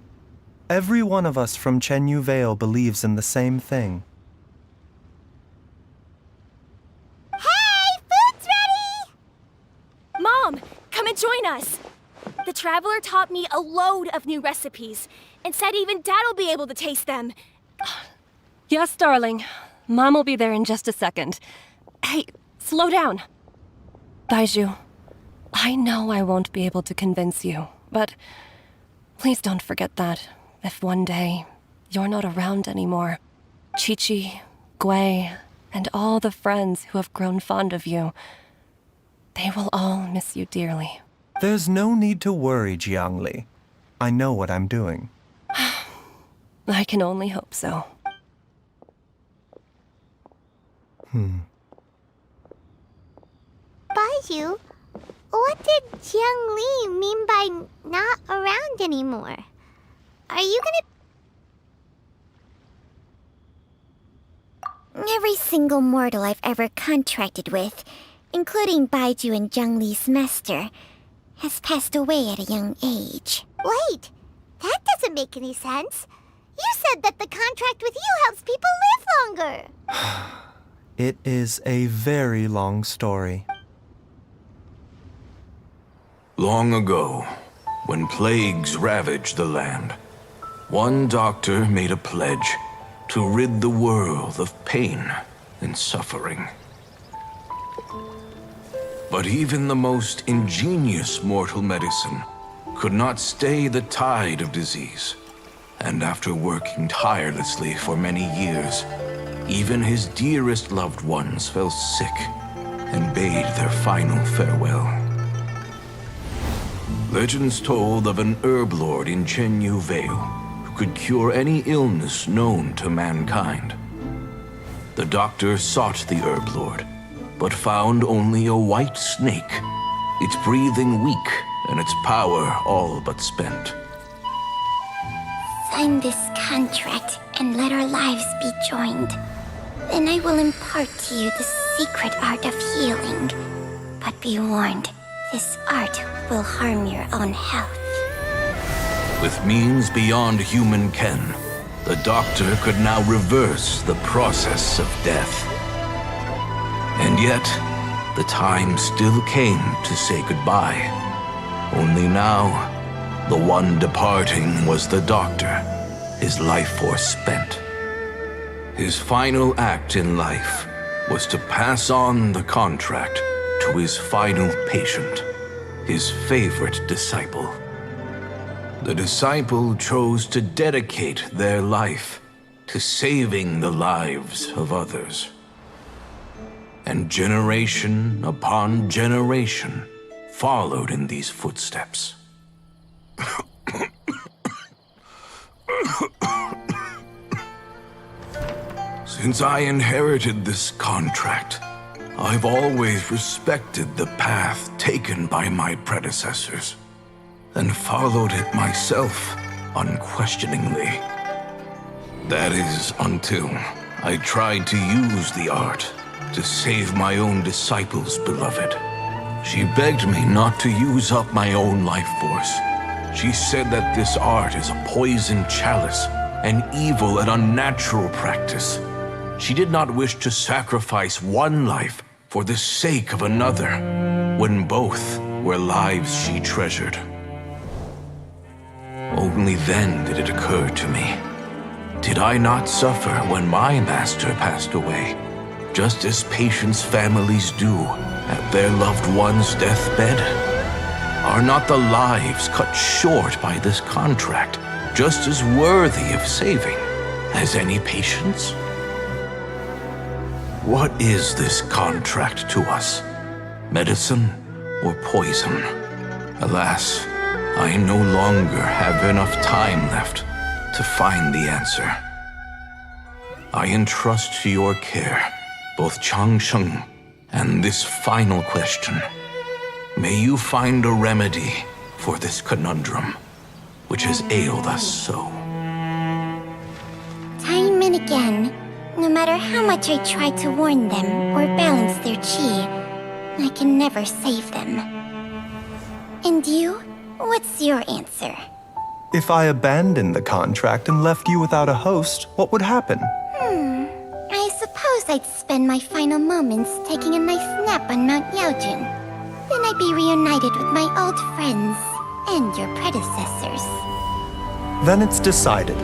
C: Every one of us from Chenyu Vale believes in the same thing.
B: Hey, food's ready!
F: Mom, come and join us. The Traveler taught me a load of new recipes and said even Dad will be able to taste them.
I: Yes, darling. Mom will be there in just a second. Hey, slow down. Baizhu, I know I won't be able to convince you, but please don't forget that if one day you're not around anymore, Chi-Chi, Gui, and all the friends who have grown fond of you, they will all miss you dearly.
C: There's no need to worry, Jiangli. I know what I'm doing.
I: I can only hope so.
B: Baizhu, what did Jiang Li mean by not around anymore? Are you gonna... Every single mortal I've ever contracted with, including Baizhu and Jiang Li's master, has passed away at a young age. Wait, that doesn't make any sense. You said that the contract with you helps people live longer.
C: It is a very long story.
J: Long ago, when plagues ravaged the land, one doctor made a pledge to rid the world of pain and suffering. But even the most ingenious mortal medicine could not stay the tide of disease. And after working tirelessly for many years, even his dearest loved ones fell sick and bade their final farewell. Legends told of an herb lord in Chenyu Vale who could cure any illness known to mankind. The doctor sought the herb lord, but found only a white snake, its breathing weak and its power all but spent.
B: Sign this contract and let our lives be joined. Then I will impart to you the secret art of healing. But be warned, this art will harm your own health.
J: With means beyond human ken, the doctor could now reverse the process of death. And yet, the time still came to say goodbye. Only now, the one departing was the doctor, his life force spent. His final act in life was to pass on the contract to his final patient, his favorite disciple. The disciple chose to dedicate their life to saving the lives of others. And generation upon generation followed in these footsteps. Since I inherited this contract, I've always respected the path taken by my predecessors, and followed it myself unquestioningly. That is until I tried to use the art to save my own disciple's beloved. She begged me not to use up my own life force. She said that this art is a poison chalice, an evil and unnatural practice. She did not wish to sacrifice one life for the sake of another, when both were lives she treasured. Only then did it occur to me, did I not suffer when my master passed away? just as patients' families do at their loved one's deathbed? Are not the lives cut short by this contract just as worthy of saving as any patients? What is this contract to us? Medicine or poison? Alas, I no longer have enough time left to find the answer. I entrust to your care both Changsheng and this final question. May you find a remedy for this conundrum, which has ailed us so.
B: Time and again, no matter how much I try to warn them or balance their chi, I can never save them. And you? What's your answer?
C: If I abandoned the contract and left you without a host, what would happen?
B: I suppose I'd spend my final moments taking a nice nap on Mount Yaojun. Then I'd be reunited with my old friends and your predecessors.
C: Then it's decided.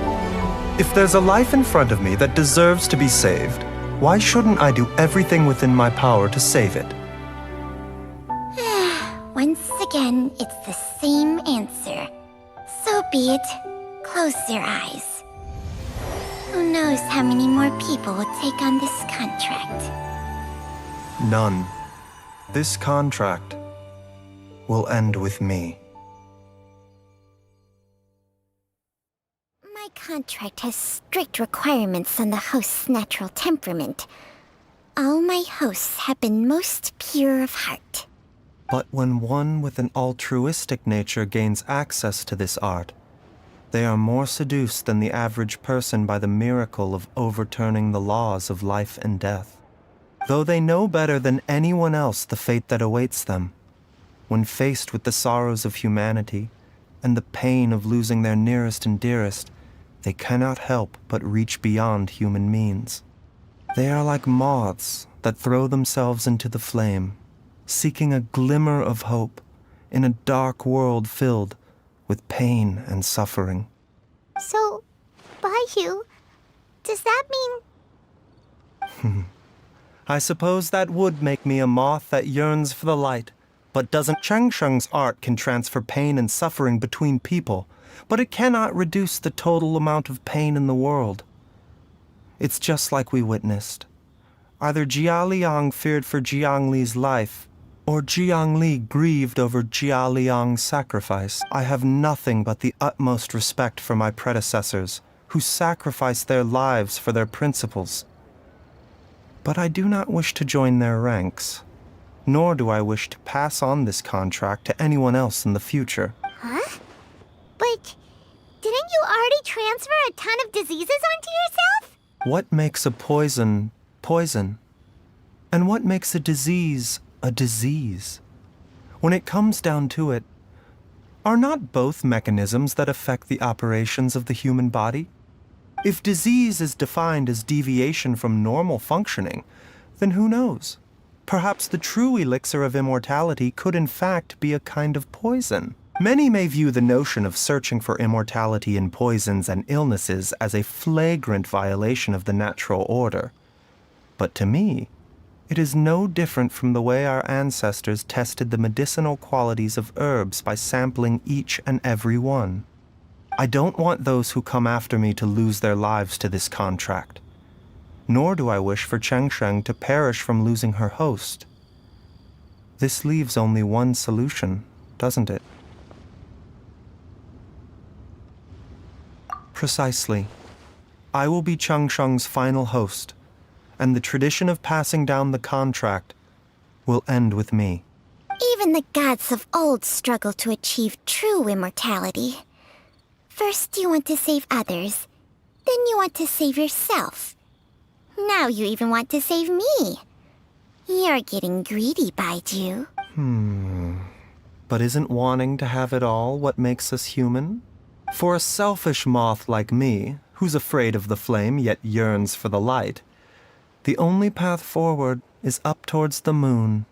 C: If there's a life in front of me that deserves to be saved, why shouldn't I do everything within my power to save it?
B: Once again, it's the same answer. So be it. Close your eyes. Who knows how many more people will take on this contract?
C: None. This contract will end with me.
B: My contract has strict requirements on the host's natural temperament. All my hosts have been most pure of heart.
C: But when one with an altruistic nature gains access to this art, they are more seduced than the average person by the miracle of overturning the laws of life and death. Though they know better than anyone else the fate that awaits them, when faced with the sorrows of humanity and the pain of losing their nearest and dearest, they cannot help but reach beyond human means. They are like moths that throw themselves into the flame, seeking a glimmer of hope in a dark world filled with pain and suffering.
B: So, Baizhu, does that mean...
C: I suppose that would make me a moth that yearns for the light, but doesn't. Changsheng's art can transfer pain and suffering between people, but it cannot reduce the total amount of pain in the world. It's just like we witnessed. Either Jia Liang feared for Jiang Li's life, or Jiang Li grieved over Jia Liang's sacrifice. I have nothing but the utmost respect for my predecessors, who sacrificed their lives for their principles. But I do not wish to join their ranks, nor do I wish to pass on this contract to anyone else in the future.
B: Huh? But didn't you already transfer a ton of diseases onto yourself?
C: What makes a poison poison? And what makes a disease a disease? When it comes down to it, are not both mechanisms that affect the operations of the human body? If disease is defined as deviation from normal functioning, then who knows? Perhaps the true elixir of immortality could in fact be a kind of poison. Many may view the notion of searching for immortality in poisons and illnesses as a flagrant violation of the natural order. But to me, it is no different from the way our ancestors tested the medicinal qualities of herbs by sampling each and every one. I don't want those who come after me to lose their lives to this contract. Nor do I wish for Changsheng to perish from losing her host. This leaves only one solution, doesn't it? Precisely. I will be Changsheng's final host, and the tradition of passing down the contract will end with me.
B: Even the gods of old struggle to achieve true immortality. First you want to save others, then you want to save yourself. Now you even want to save me. You're getting greedy, Baizhu.
C: But isn't wanting to have it all what makes us human? For a selfish moth like me, who's afraid of the flame yet yearns for the light, the only path forward is up towards the moon.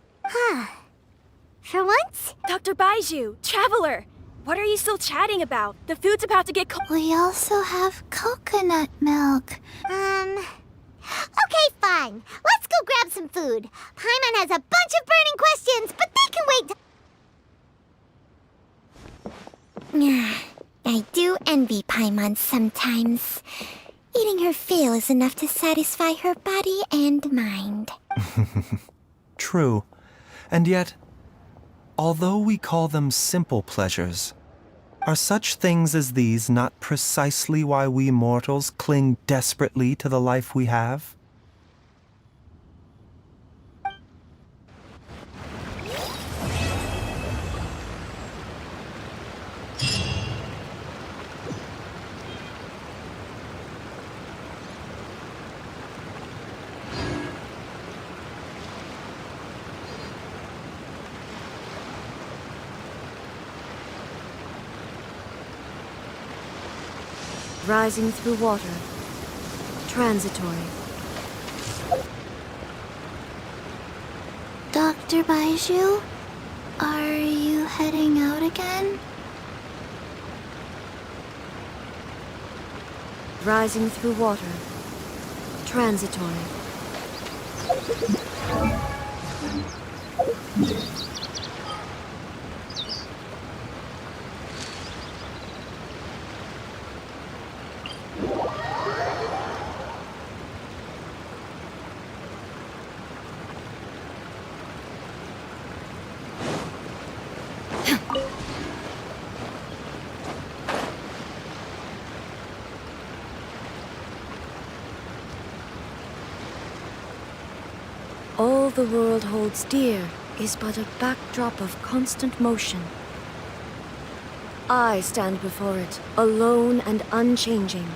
B: For once?
F: Dr. Baizhu, Traveler, what are you still chatting about? The food's about to get cold.
B: We also have coconut milk. Okay, fine. Let's go grab some food. Paimon has a bunch of burning questions, but they can wait. I do envy Paimon sometimes. Eating her fill is enough to satisfy her body and mind.
C: True. And yet, although we call them simple pleasures, are such things as these not precisely why we mortals cling desperately to the life we have?
A: Rising through water. Transitory.
B: Dr. Baizhu, are you heading out again?
A: Rising through water. Transitory. All the world holds dear is but a backdrop of constant motion. I stand before it, alone and unchanging.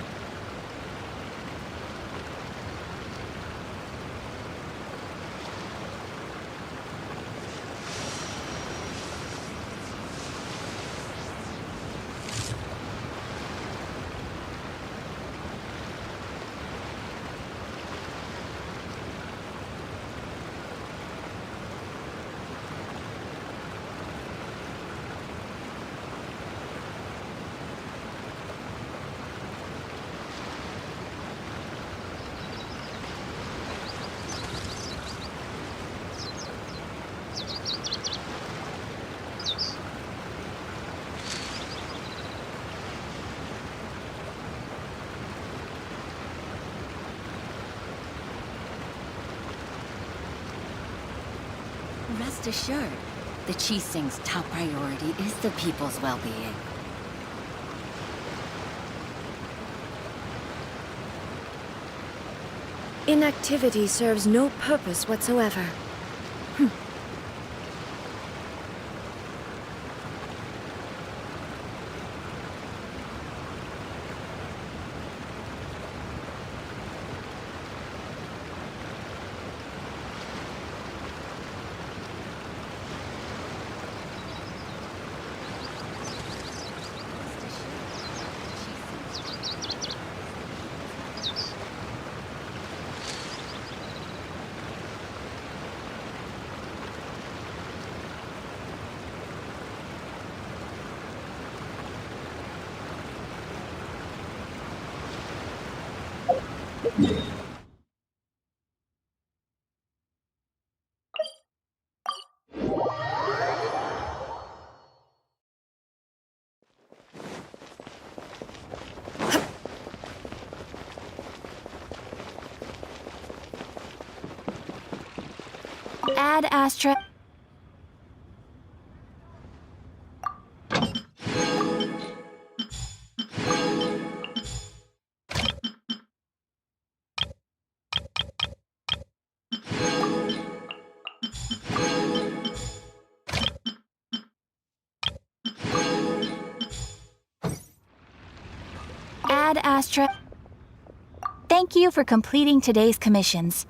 K: Rest assured, the Qixing's top priority is the people's well-being.
A: Inactivity serves no purpose whatsoever.
H: Ad Astra. Ad Astra. Thank you for completing today's commissions.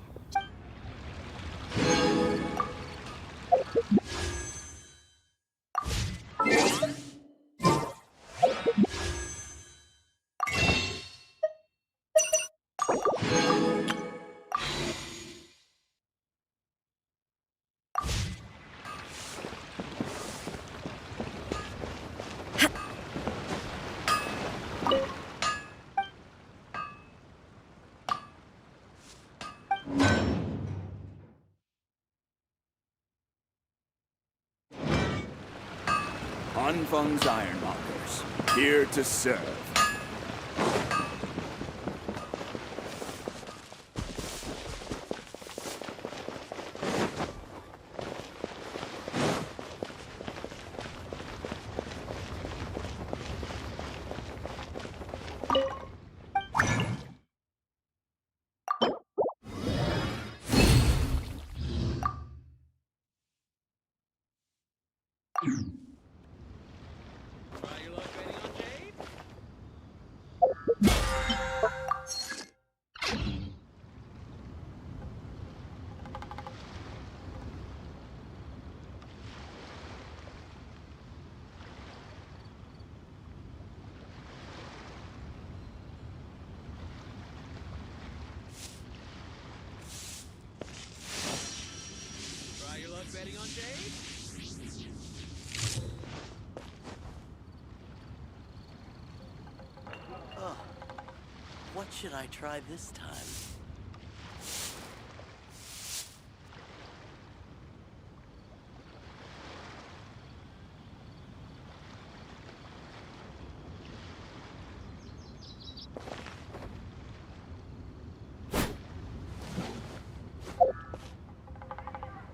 L: Anfang's Ironmongers, here to serve.
M: What should I try this time?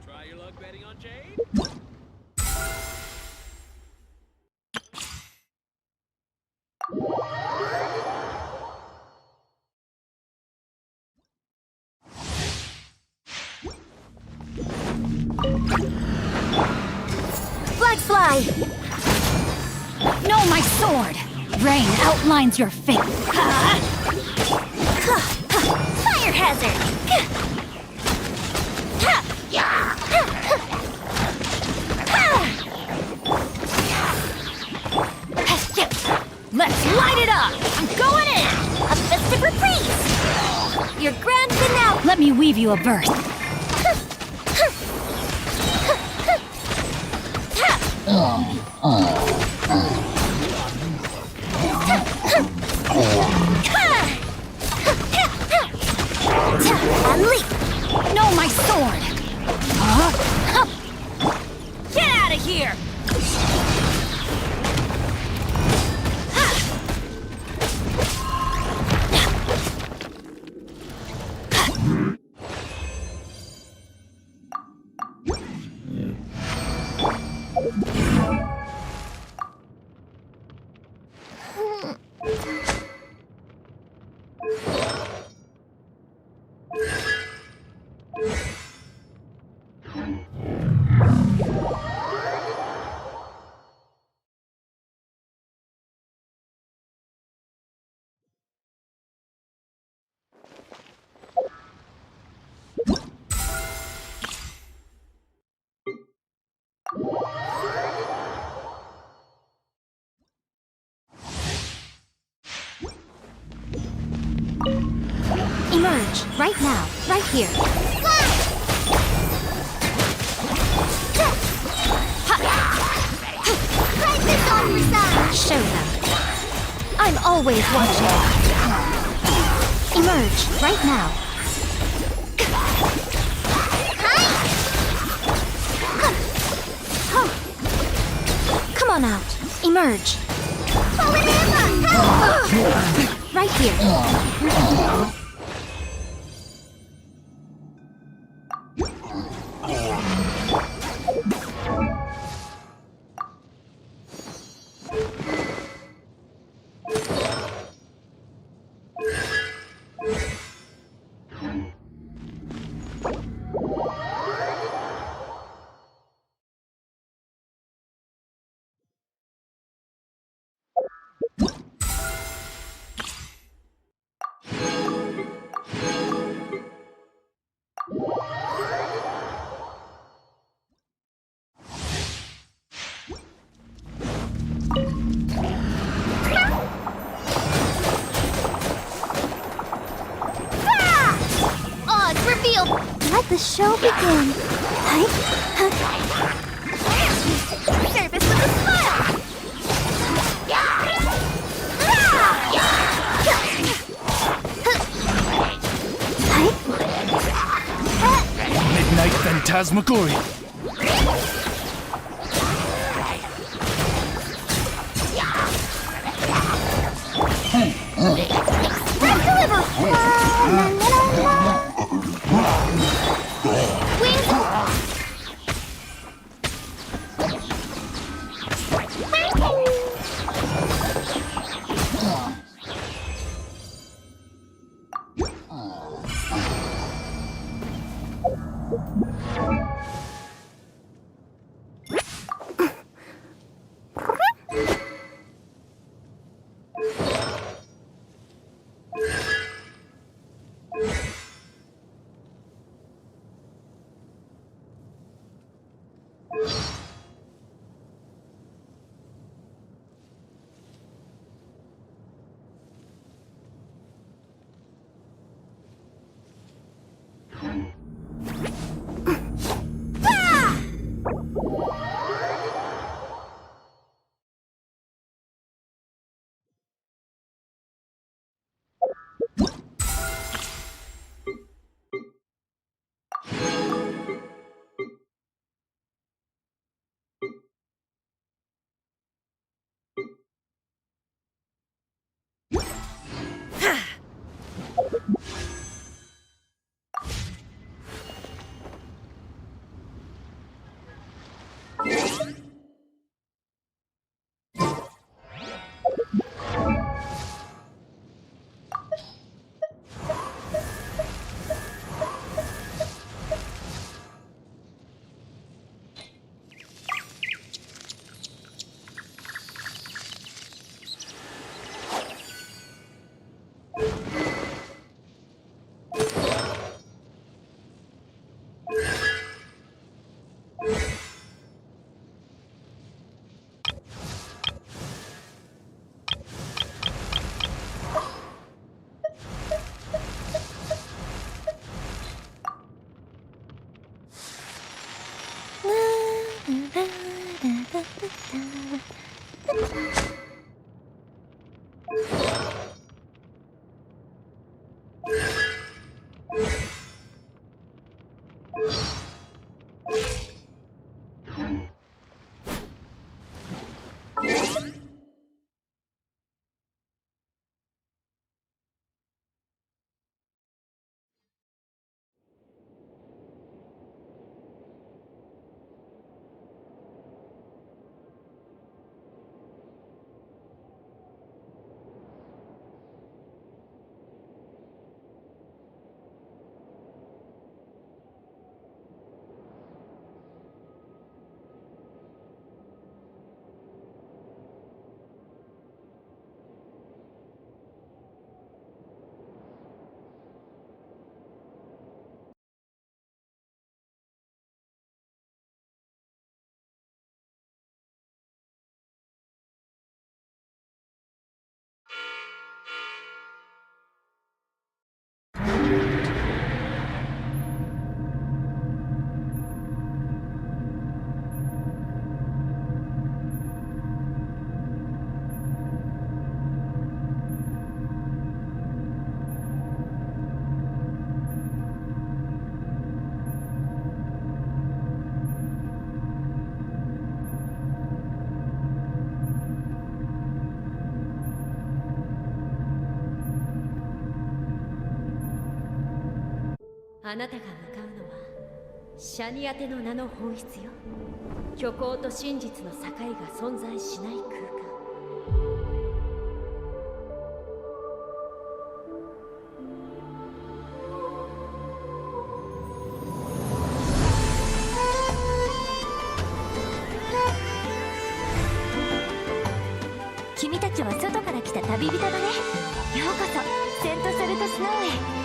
N: Try your luck betting on Jade?
K: Flags fly! No, my sword! Rain outlines your fate. Fire hazard! Let's light it up! I'm going in! A festive reprise! Your grand finale! Let me weave you a verse. Unleash! No, my sword! Get out of here! Emerge, right now, right here. Try this on your side. Show them. I'm always watching. Emerge, right now. Come on out. Emerge. Right here. Let the show begin. Service with a smile.
N: Midnight Phantasmagoria.
B: Express deliver!
O: あなたが向かうのはシャニアテの名の本質よ。虚構と真実の境が存在しない空間。
B: 君たちは外から来た旅人だね。ようこそセントサルトスノーへ。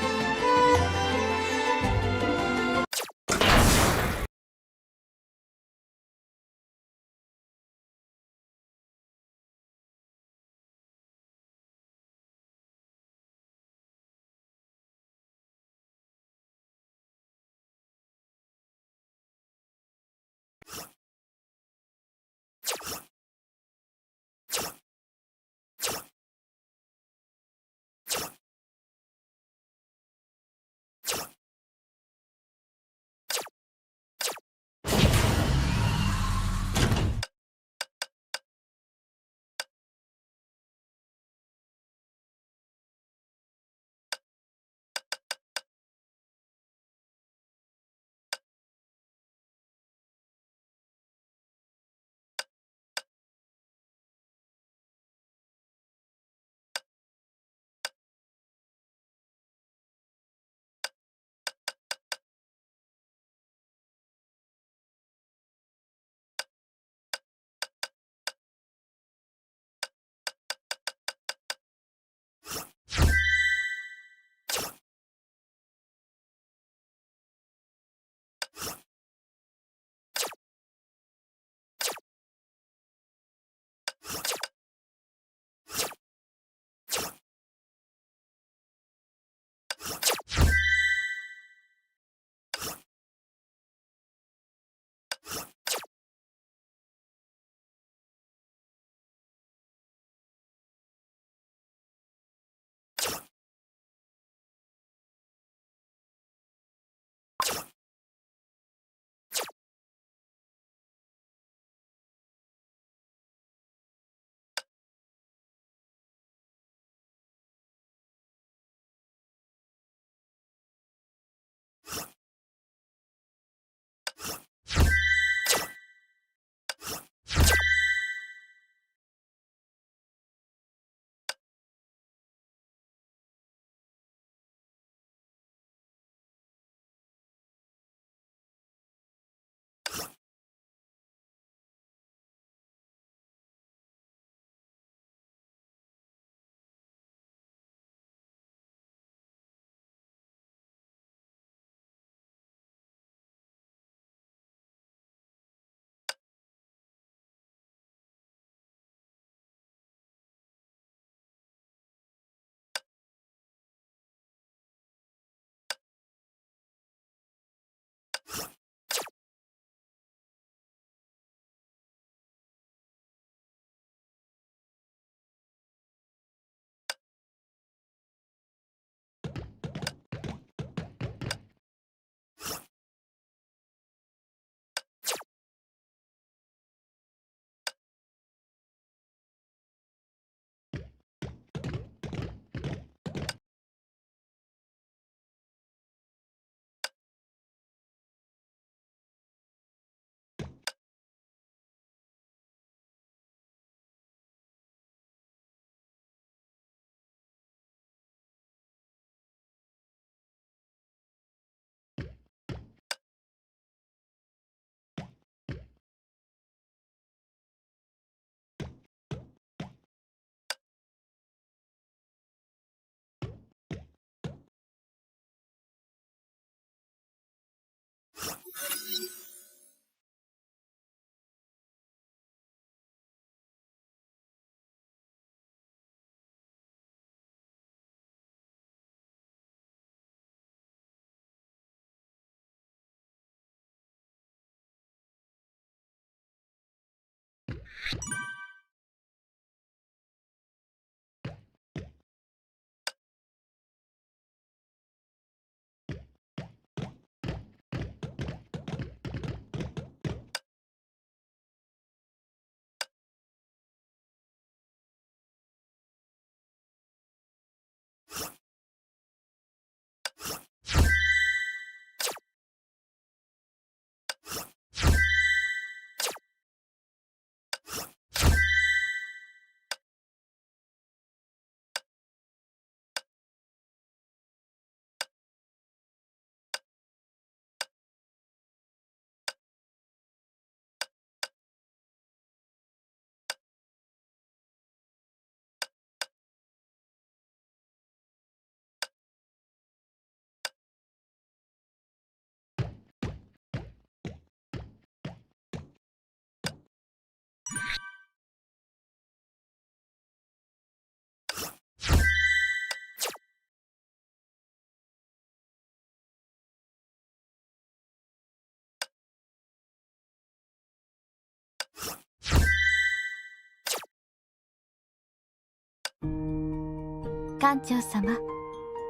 P: 館長様、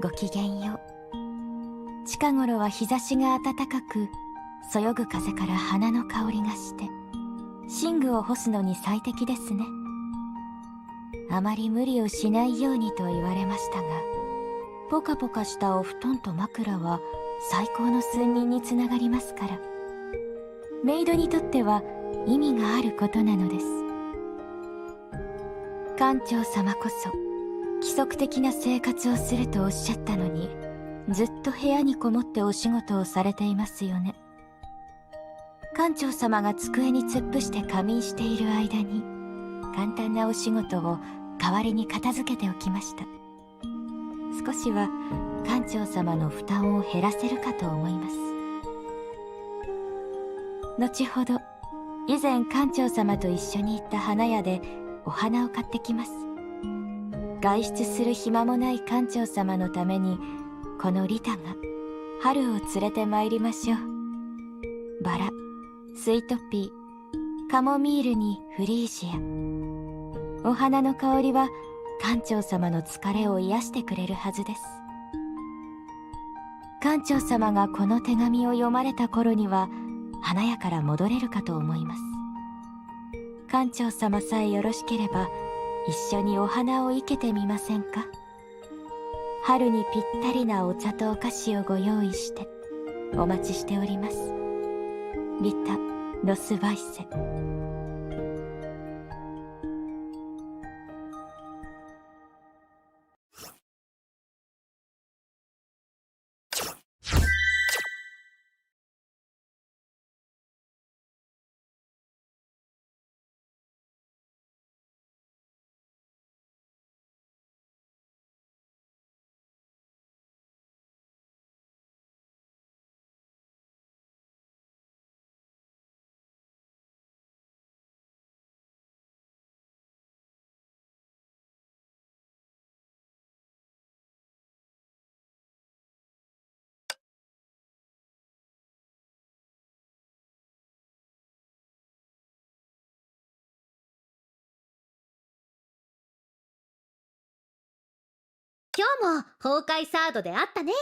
P: ごきげんよう。近頃は日差しが暖かく、そよぐ風から花の香りがして、寝具を干すのに最適ですね。あまり無理をしないようにと言われましたが、ポカポカしたお布団と枕は最高の睡眠につながりますから、メイドにとっては意味があることなのです。館長様こそ規則的な生活をするとおっしゃったのに、ずっと部屋にこもってお仕事をされていますよね。館長様が机に突っ伏して仮眠している間に、簡単なお仕事を代わりに片付けておきました。少しは館長様の負担を減らせるかと思います。後ほど、以前館長様と一緒に行った花屋でお花を買ってきます。外出する暇もない館長様のために、このリタが春を連れて参りましょう。バラ、スイートピー、カモミールにフリージア。お花の香りは館長様の疲れを癒してくれるはずです。館長様がこの手紙を読まれた頃には、花屋から戻れるかと思います。館長様さえよろしければ、一緒にお花を生けてみませんか？春にぴったりなお茶とお菓子をご用意してお待ちしております。リタ・ロスバイセ。
O: 今日も崩壊サードであったね。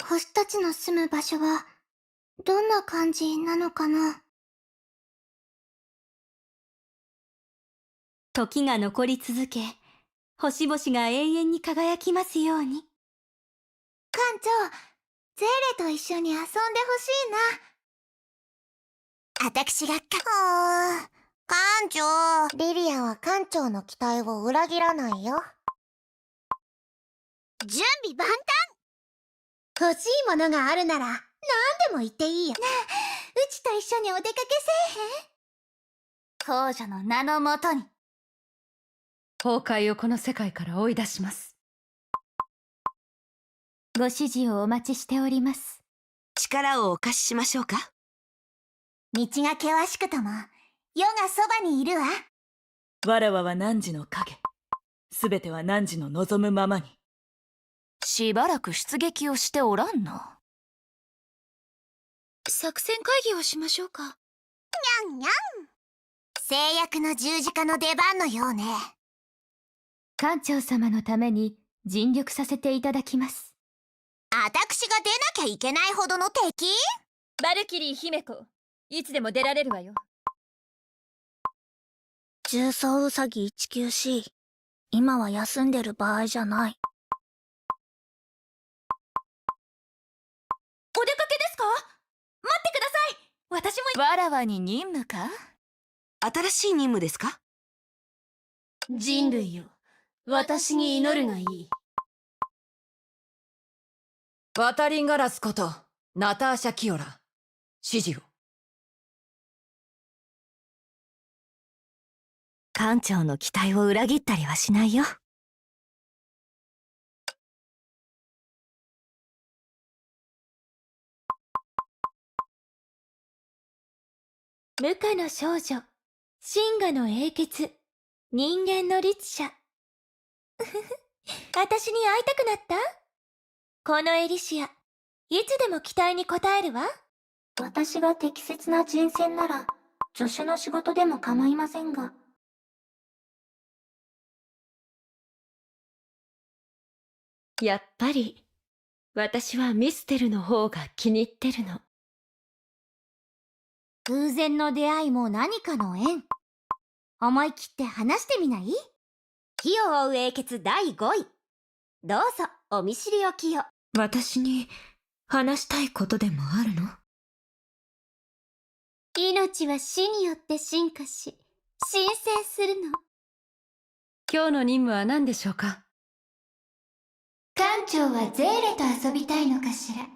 B: 星たちの住む場所はどんな感じなのかな。
P: 時が残り続け、星々が永遠に輝きますように。
B: 館長、ゼーレと一緒に遊んでほしいな。私が館長。リリアは館長の期待を裏切らないよ。準備万端。欲しいものがあるなら何でも言っていいよ。ねえ、うちと一緒にお出かけせえへん？
P: 公女の名のもとに。
Q: 崩壊をこの世界から追い出します。
P: ご指示をお待ちしております。
R: 力をお貸ししましょうか。
B: 道が険しくとも世がそばにいるわ。
S: わらわは汝の影。すべては汝の望むままに。
K: しばらく出撃をしておらんな。
B: 作戦会議をしましょうか。にゃんにゃん。制約の十字架の出番のようね。
P: 館長様のために尽力させていただきます。
B: 私が出なきゃいけないほどの敵？
F: バルキリー姫子、いつでも出られるわよ。
B: 重曹ウサギ 19C、 今は休んでる場合じゃない。
K: お出かけですか？待ってください。私も。わらわに任務か？
R: 新しい任務ですか？
O: 人類よ、私に祈るがいい。
Q: 渡りガラスことナターシャ・キオラ、指示を。
P: 館長の期待を裏切ったりはしないよ。無垢の少女、真我の英傑、人間の律者。私に会いたくなった？このエリシア、いつでも期待に応えるわ。
B: 私が適切な人選なら助手の仕事でも構いませんが。
O: やっぱり私はミステルの方が気に入ってるの。
B: 偶然の出会いも何かの縁。思い切って話してみない？火を追う英傑第5位。どうぞお見知りおきを。
P: 私に話したいことでもあるの？
B: 命は死によって進化し、神聖するの。
Q: 今日の任務は何でしょうか？
B: 館長はゼーレと遊びたいのかしら。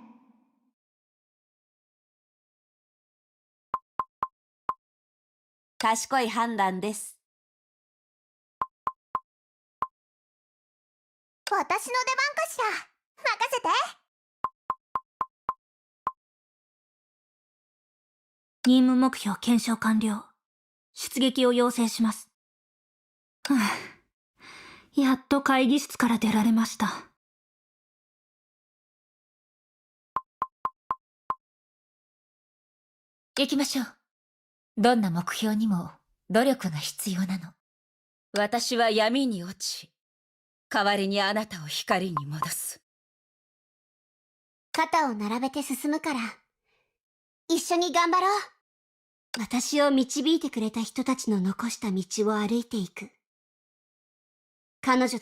R: 賢い判断です。
B: 私の出番かしら。任せて。任務目標検証完了。出撃を要請します。やっと会議室から出られました。行きましょう。どんな目標にも努力が必要なの。
K: 私は闇に落ち、代わりにあなたを光に戻す。
B: 肩を並べて進むから、一緒に頑張ろう。私を導いてくれた人たちの残した道を歩いていく。彼女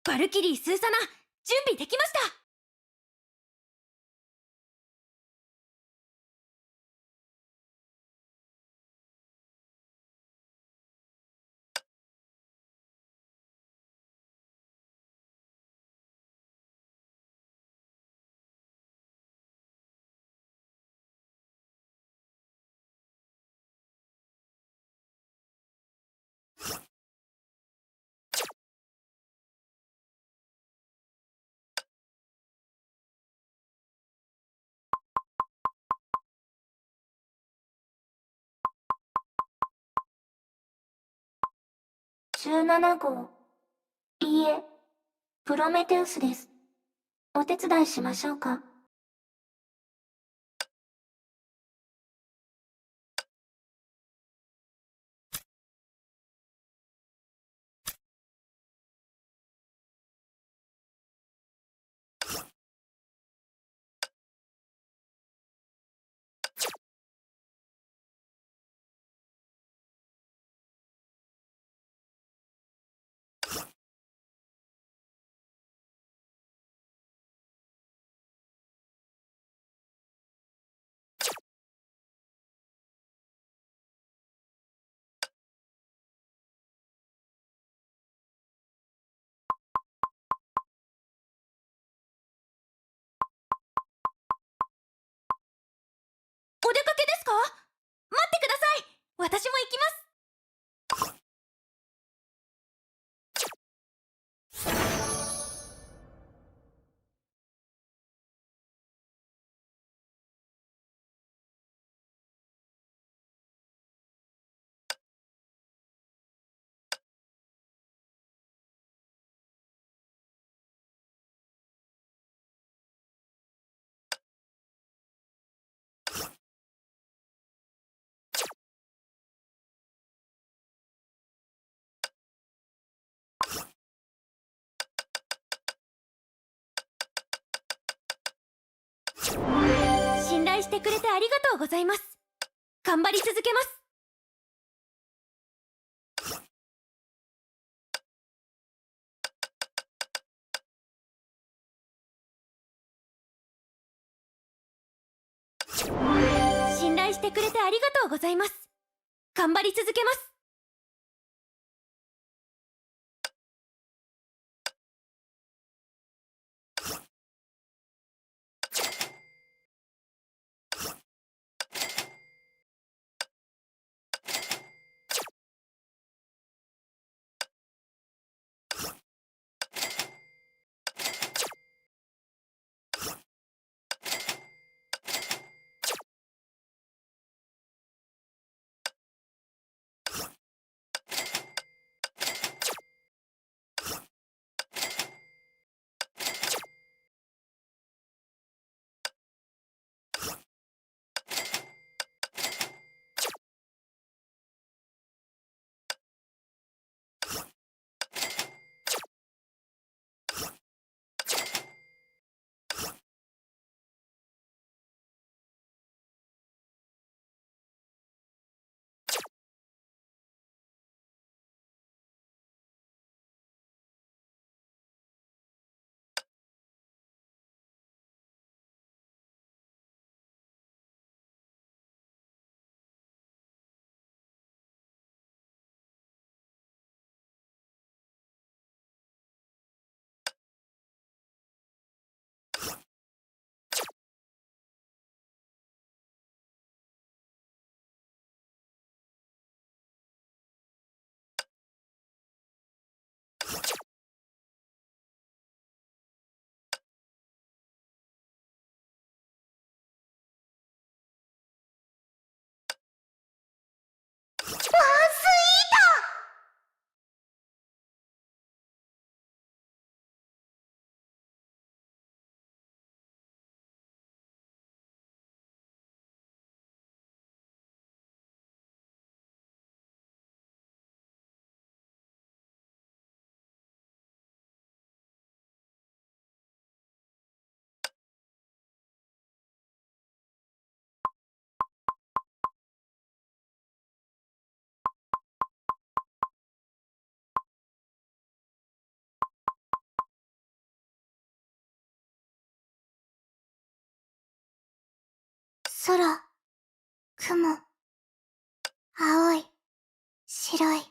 K: バルキリー・スーサナ、準備できました。
P: 17号。いいえ、プロメテウスです。お手伝いしましょうか。
K: お出かけですか？待ってください。私も行きます。信頼してくれてありがとうございます。頑張り続けます。信頼してくれてありがとうございます。頑張り続けます。
B: 空、雲、青い、白い。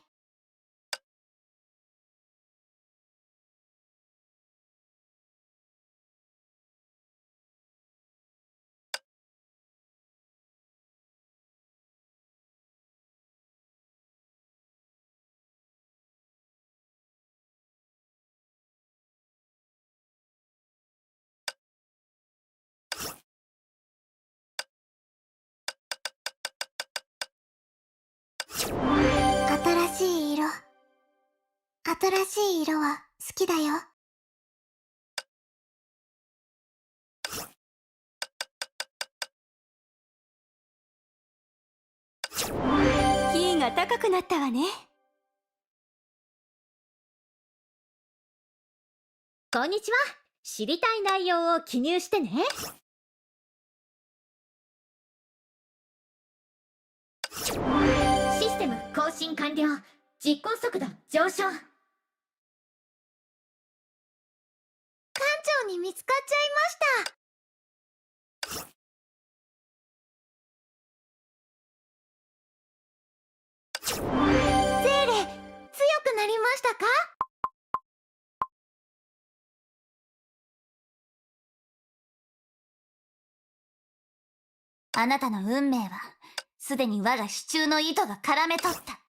B: 新しい色。新しい色は好きだよ。
K: キーが高くなったわね。
O: こんにちは。知りたい内容を記入してね。システム更新完了。実行速度上昇。
B: 館長に見つかっちゃいました。ゼーレ、強くなりましたか？
P: あなたの運命はすでに我が手中の糸が絡め取った。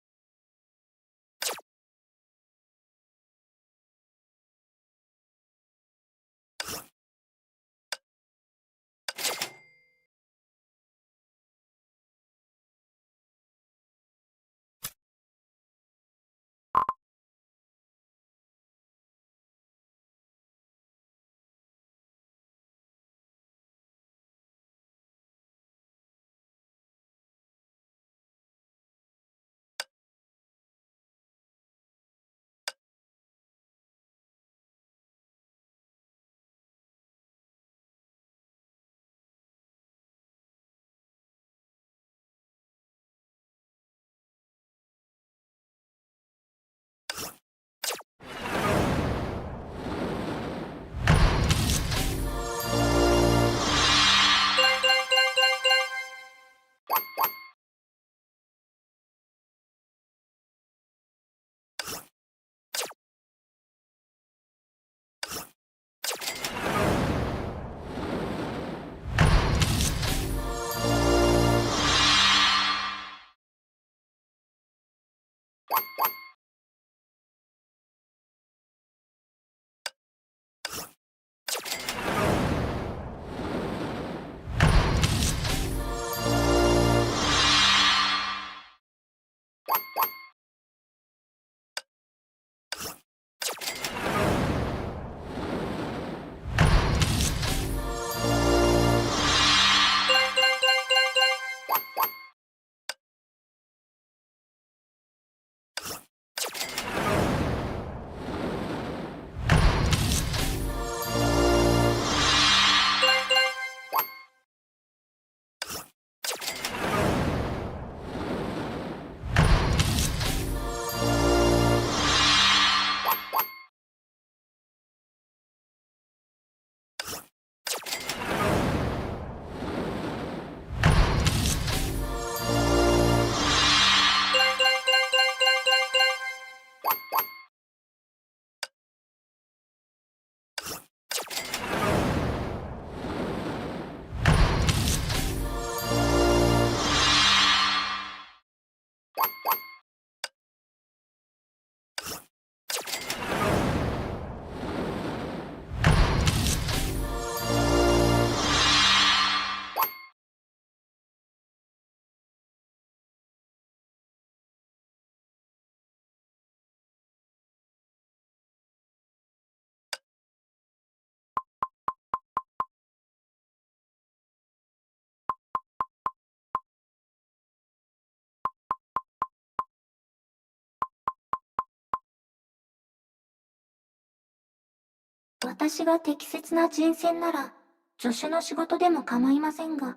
B: 私が適切な人選なら、助手の仕事でも構いませんが。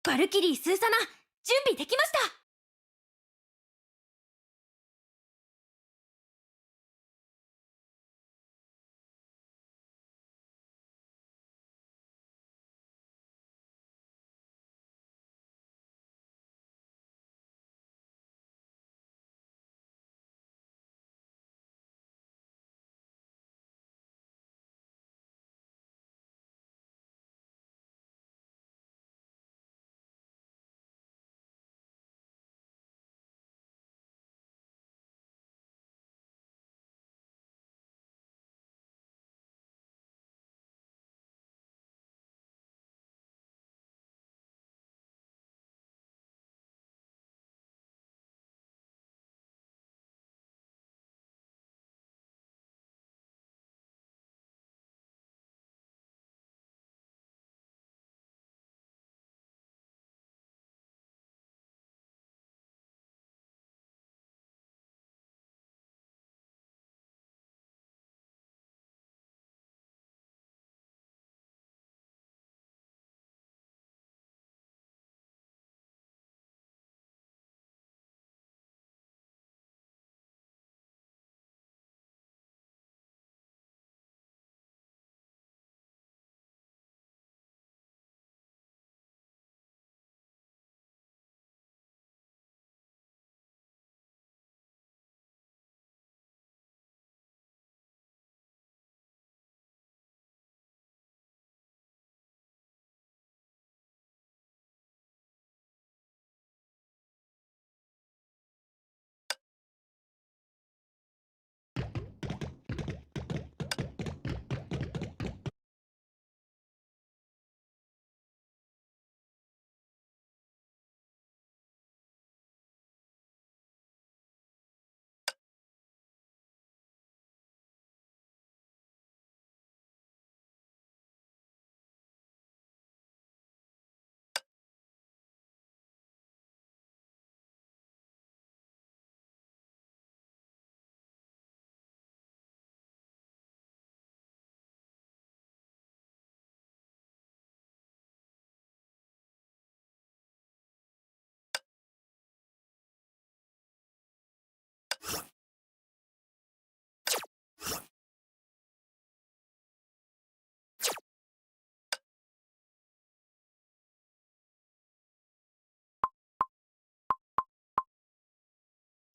K: バルキリースーサナ、準備できました。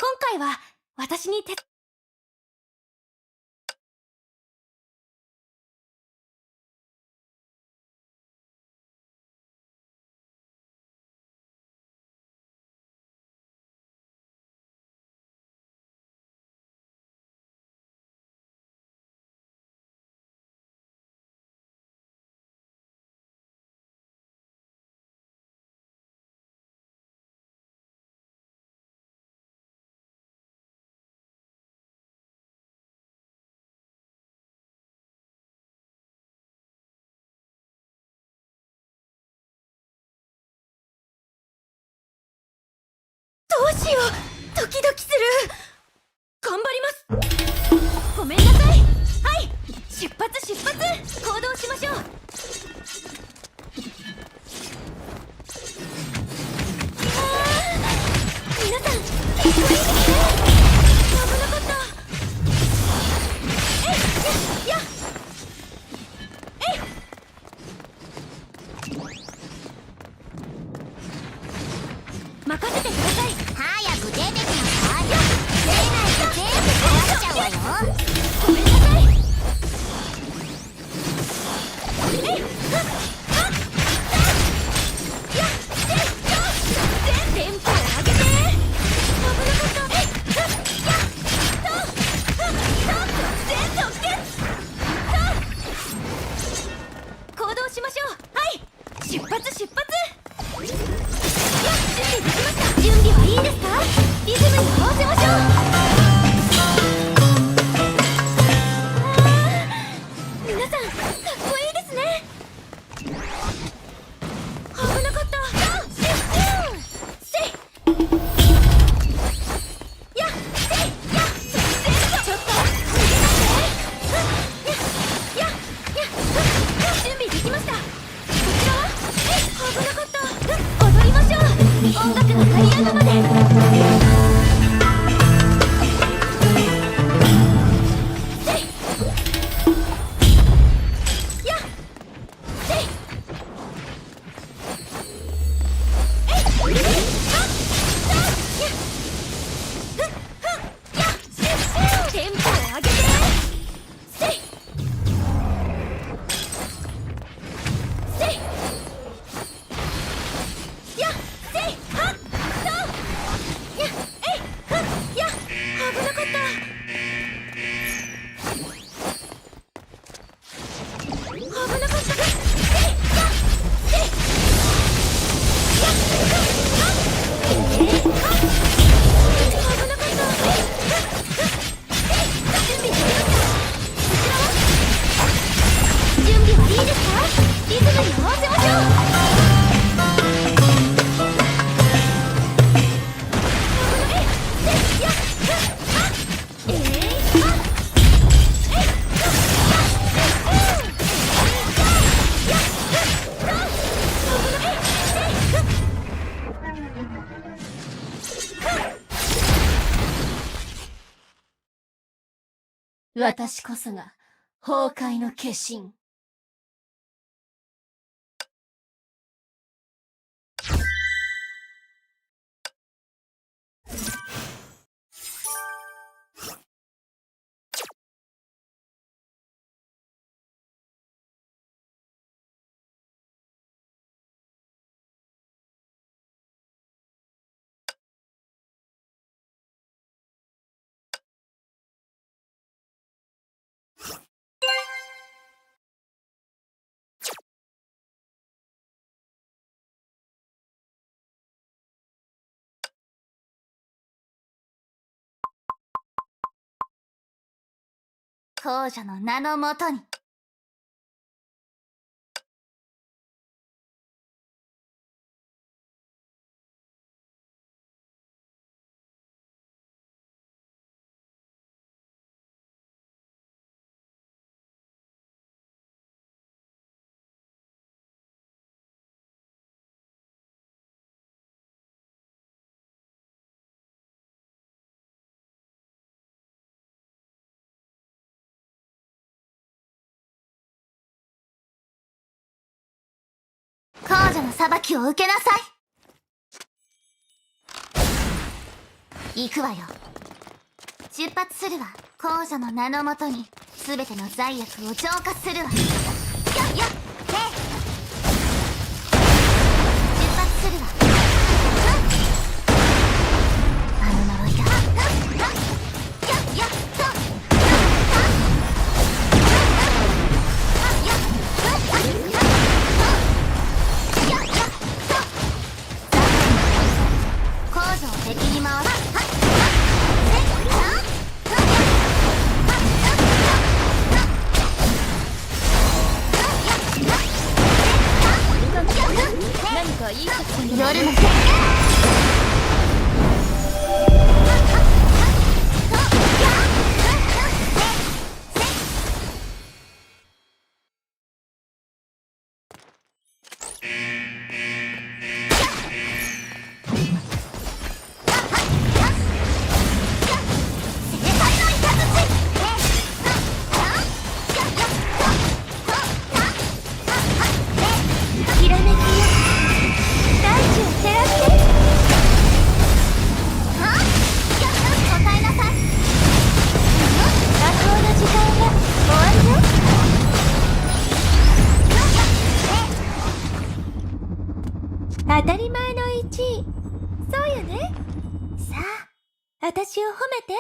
K: 今回は私に手どうしよう、ドキドキする。頑張ります。ごめんなさい。はい、出発出発、行動しましょう。皆さん、結構いいですね。危なかった。やっ任せてください。
B: 早く出てきなさい。出ないと全部壊しちゃうわよ。
K: ごめんなさい。テンポを上げて。危なかった。行動しましょう。はい、出発出発。準備はいいですか？リズムに合わせましょう。皆さん、かっこいいですね。危なかった。せいやっせいやっちょっと逃げないで。準備できました。こちらは危なかった。私こそが崩壊の化身。
H: 公女の名のもとに。公女の裁きを受けなさい。行くわよ。出発するわ。公女の名のもとに全ての罪悪を浄化するわ。よっよっ、出発するわ。あの呪いがよっよっと公女を敵に回す。
K: 何かいい作戦
H: 夜のひらめきよ、大地を照らして。答えなさい。魔法の時間が終わりよ。当たり前の1位。そうよね。さあ、私を褒めて。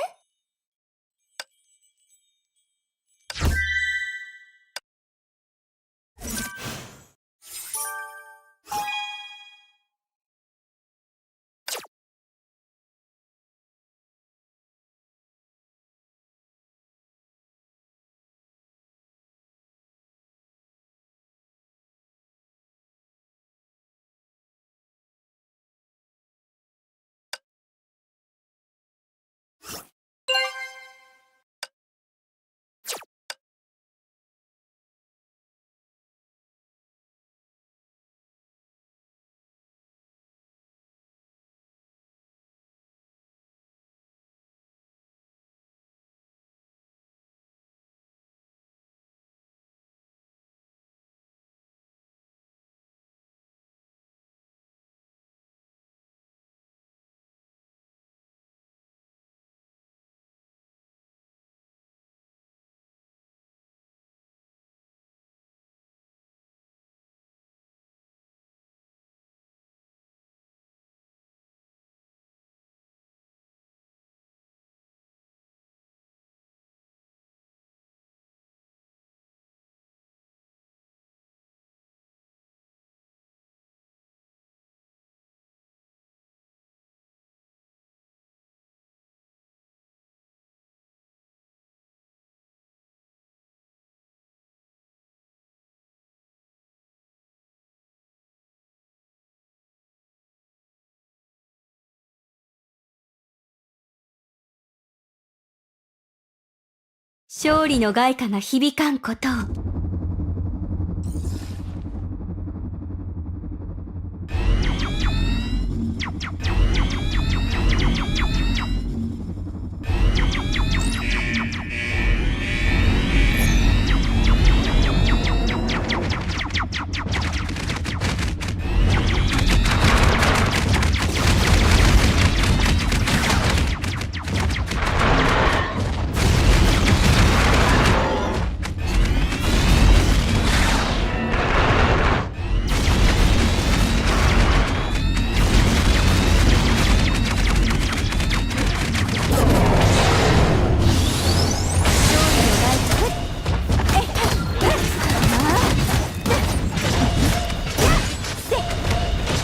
H: 勝利の凱歌が響かんことを。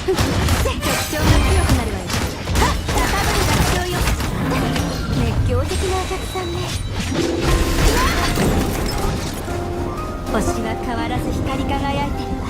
K: 強が強くなるわよ。高ぶる合唱よ。熱狂的なお客さんね。星は変わらず光り輝いてるわ。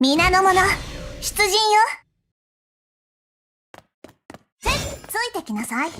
B: 皆の者、出陣よ。ついてきなさい。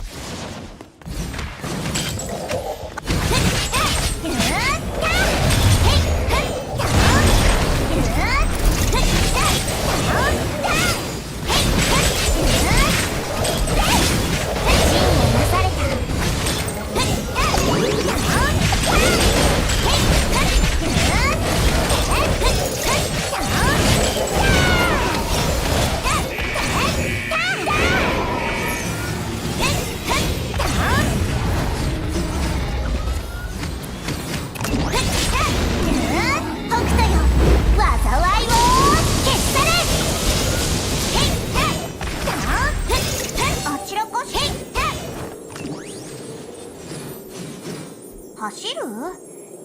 B: 走る？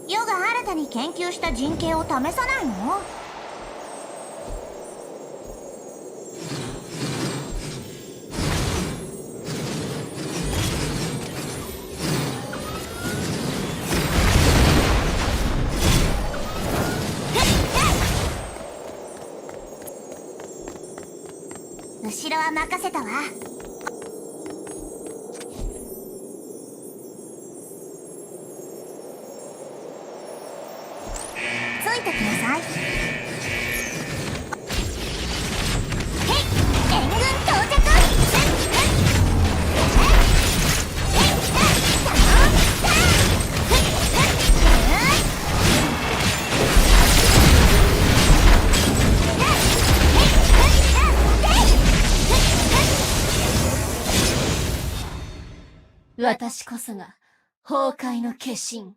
B: 余が新たに研究した陣形を試さないの？後ろは任せたわ。ついてきなさい。援軍到着。
K: 私こそが崩壊の化身。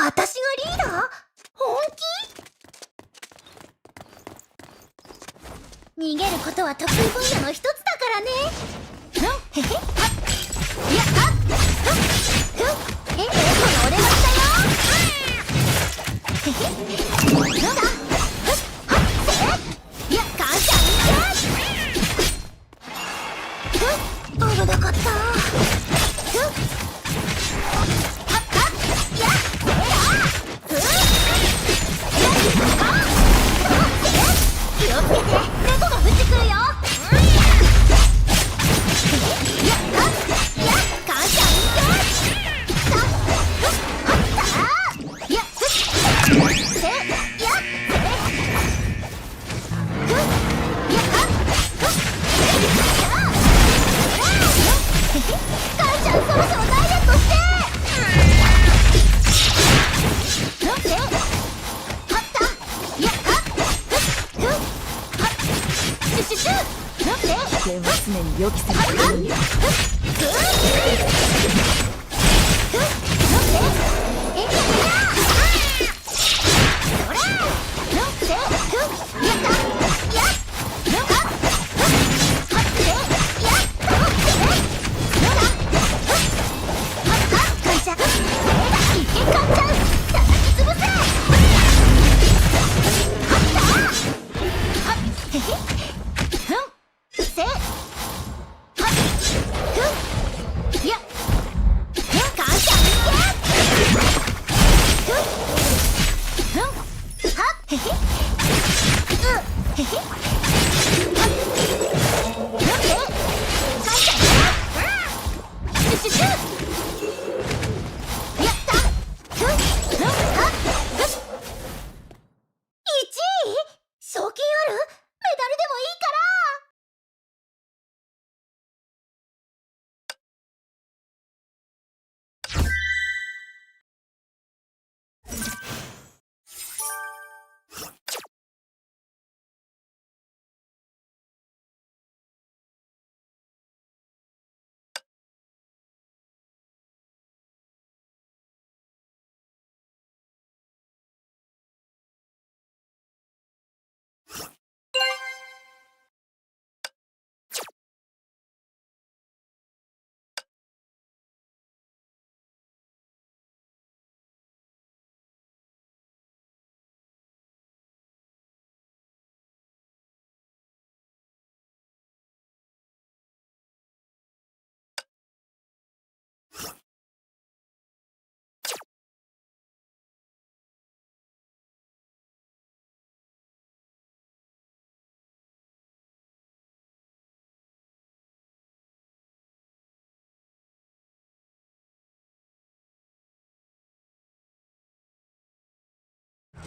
K: 私がリーダー？本気？逃げることは得意分野の一つだからね。へへはっいやはっふんこの俺が来たよ。へへなんだふっはっせいや感謝ふん危なかった。ふん気をつけて、猫が降ってくるよ。やったや感謝運転さはったやふっせやせふっやはっふっ母ちゃんそろそろダイエットして
S: 危険は常に予期せぬことにある。
K: 賞金ある？メダルでもいいから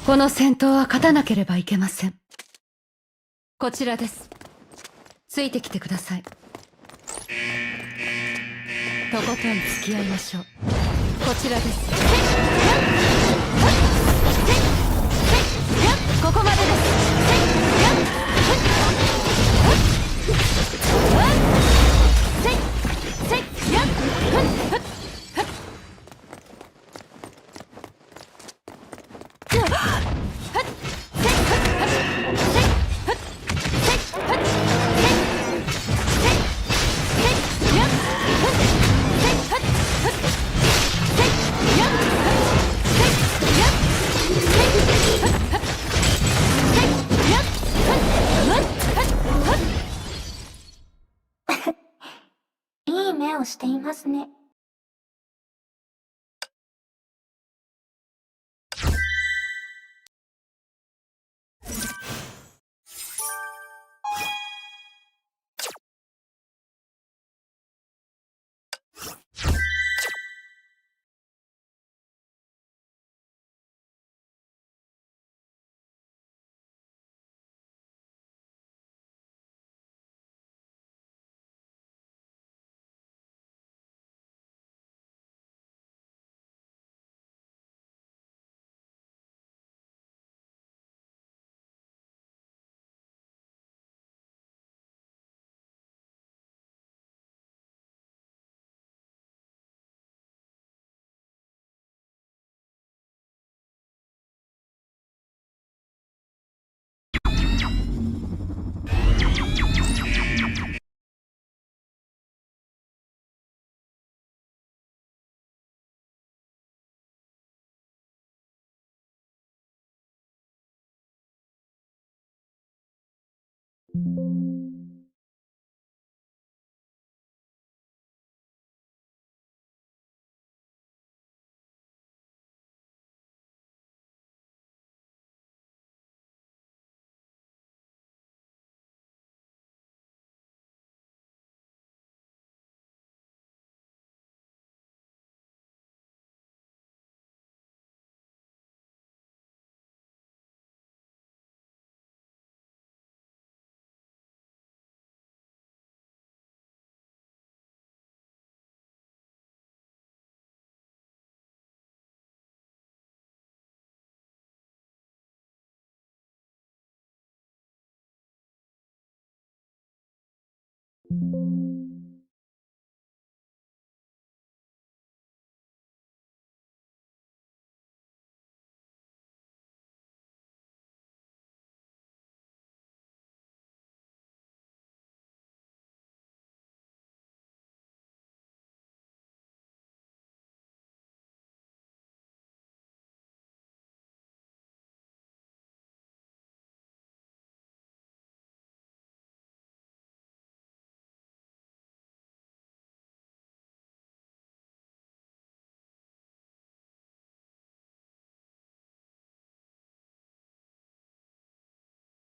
T: この戦闘は勝たなければいけません。こちらです。ついてきてください。とことん付き合いましょう。こちらです。ここまでです。
K: いい目をしていますね。
P: you